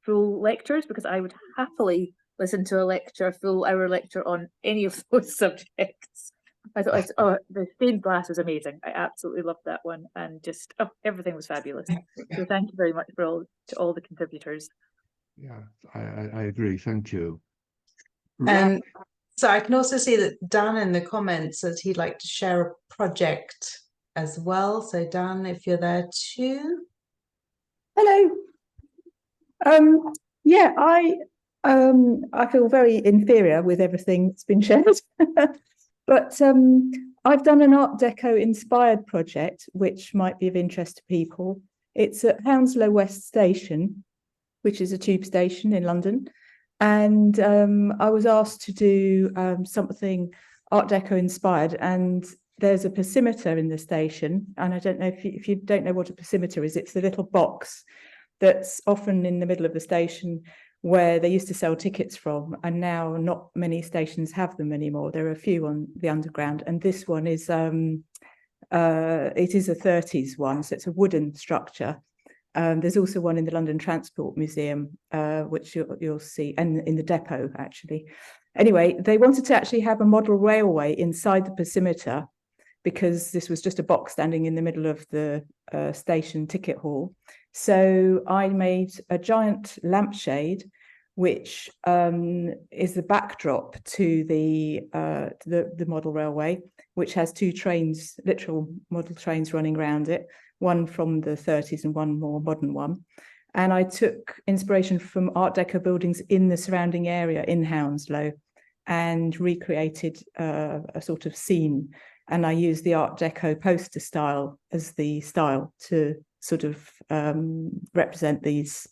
full lectures, because I would happily listen to a full hour lecture on any of those subjects. I thought, the stained glass was amazing. I absolutely loved that one, and just everything was fabulous. So thank you very much to all the contributors. Yeah, I agree. Thank you. And so I can also see that Dan in the comments says he'd like to share a project as well. So Dan, if you're there too. Hello. Yeah, I feel very inferior with everything that's been shared, but I've done an Art Deco inspired project which might be of interest to people. It's at Hounslow West Station, which is a tube station in London, and I was asked to do something Art Deco inspired, and there's a posimeter in the station, and I don't know if you don't know what a posimeter is. It's the little box that's often in the middle of the station where they used to sell tickets from, and now not many stations have them anymore. There are a few on the underground, and this one is it is a 30s one, so it's a wooden structure. There's also one in the London Transport Museum, which you'll see, and in the depot actually. Anyway, they wanted to actually have a model railway inside the posimeter, because this was just a box standing in the middle of the station ticket hall. So I made a giant lampshade, which is the backdrop to the model railway, which has two trains, literal model trains running around it, one from the 30s and one more modern one. And I took inspiration from Art Deco buildings in the surrounding area in Hounslow and recreated a sort of scene. And I used the Art Deco poster style as the style to sort of represent these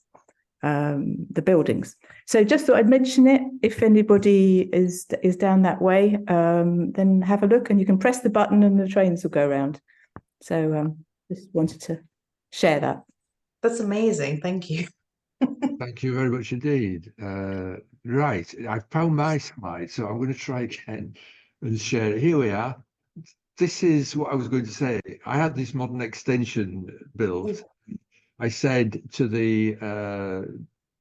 the buildings. So just thought I'd mention it. If anybody is down that way, then have a look, and you can press the button and the trains will go around. So just wanted to share that. That's amazing. Thank you. Thank you very much indeed. Right, I found my slide, so I'm going to try again and share it. Here we are. This is what I was going to say. I had this modern extension built. I said to the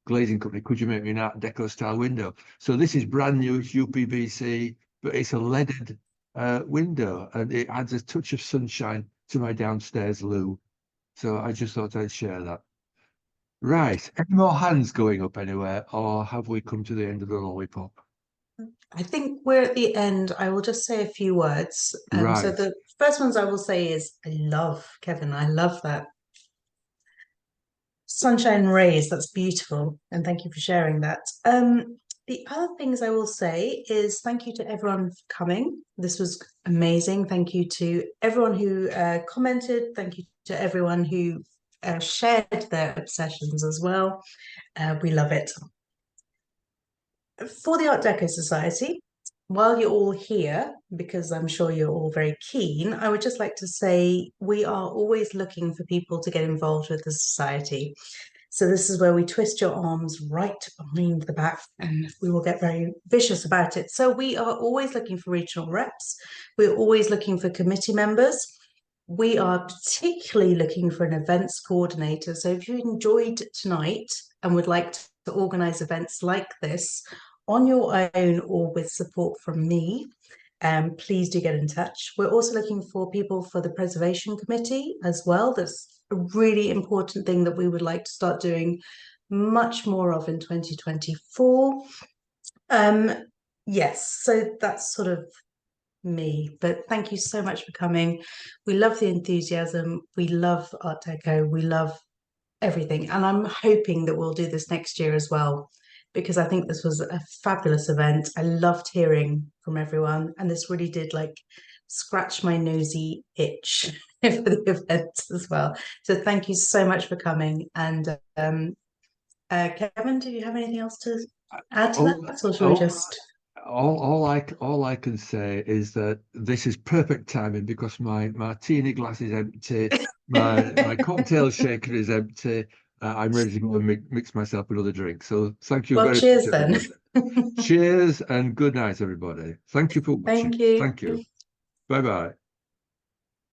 glazing company, could you make me an Art Deco style window? So this is brand new, it's UPVC, but it's a leaded window, and it adds a touch of sunshine to my downstairs loo. So I just thought I'd share that. Right, any more hands going up anywhere, or have we come to the end of the lollipop? I think we're at the end. I will just say a few words. Right. So the first ones I will say is, Kevin, I love that. Sunshine rays, that's beautiful. And thank you for sharing that. The other things I will say is thank you to everyone for coming. This was amazing. Thank you to everyone who commented. Thank you to everyone who shared their obsessions as well. We love it. For the Art Deco Society, while you're all here, because I'm sure you're all very keen, I would just like to say we are always looking for people to get involved with the society. So this is where we twist your arms right behind the back, and we will get very vicious about it. So we are always looking for regional reps. We're always looking for committee members. We are particularly looking for an events coordinator. So if you enjoyed tonight and would like to organise events like this on your own or with support from me, please do get in touch. We're also looking for people for the preservation committee as well. That's a really important thing that we would like to start doing much more of in 2024. Yes, so that's sort of me, but thank you so much for coming. We love the enthusiasm. We love Art Deco. We love everything. And I'm hoping that we'll do this next year as well. because I think this was a fabulous event. I loved hearing from everyone, and this really did like scratch my nosy itch for the event as well. So thank you so much for coming. And Kevin, do you have anything else to add to that, or should we just? All I can say is that this is perfect timing because my martini glass is empty, my cocktail shaker is empty. I'm ready to go and mix myself another drink. So thank you very Cheers much, then. everybody. Cheers and good night, everybody. Thank you for watching. Thank you. Thank you. Bye bye.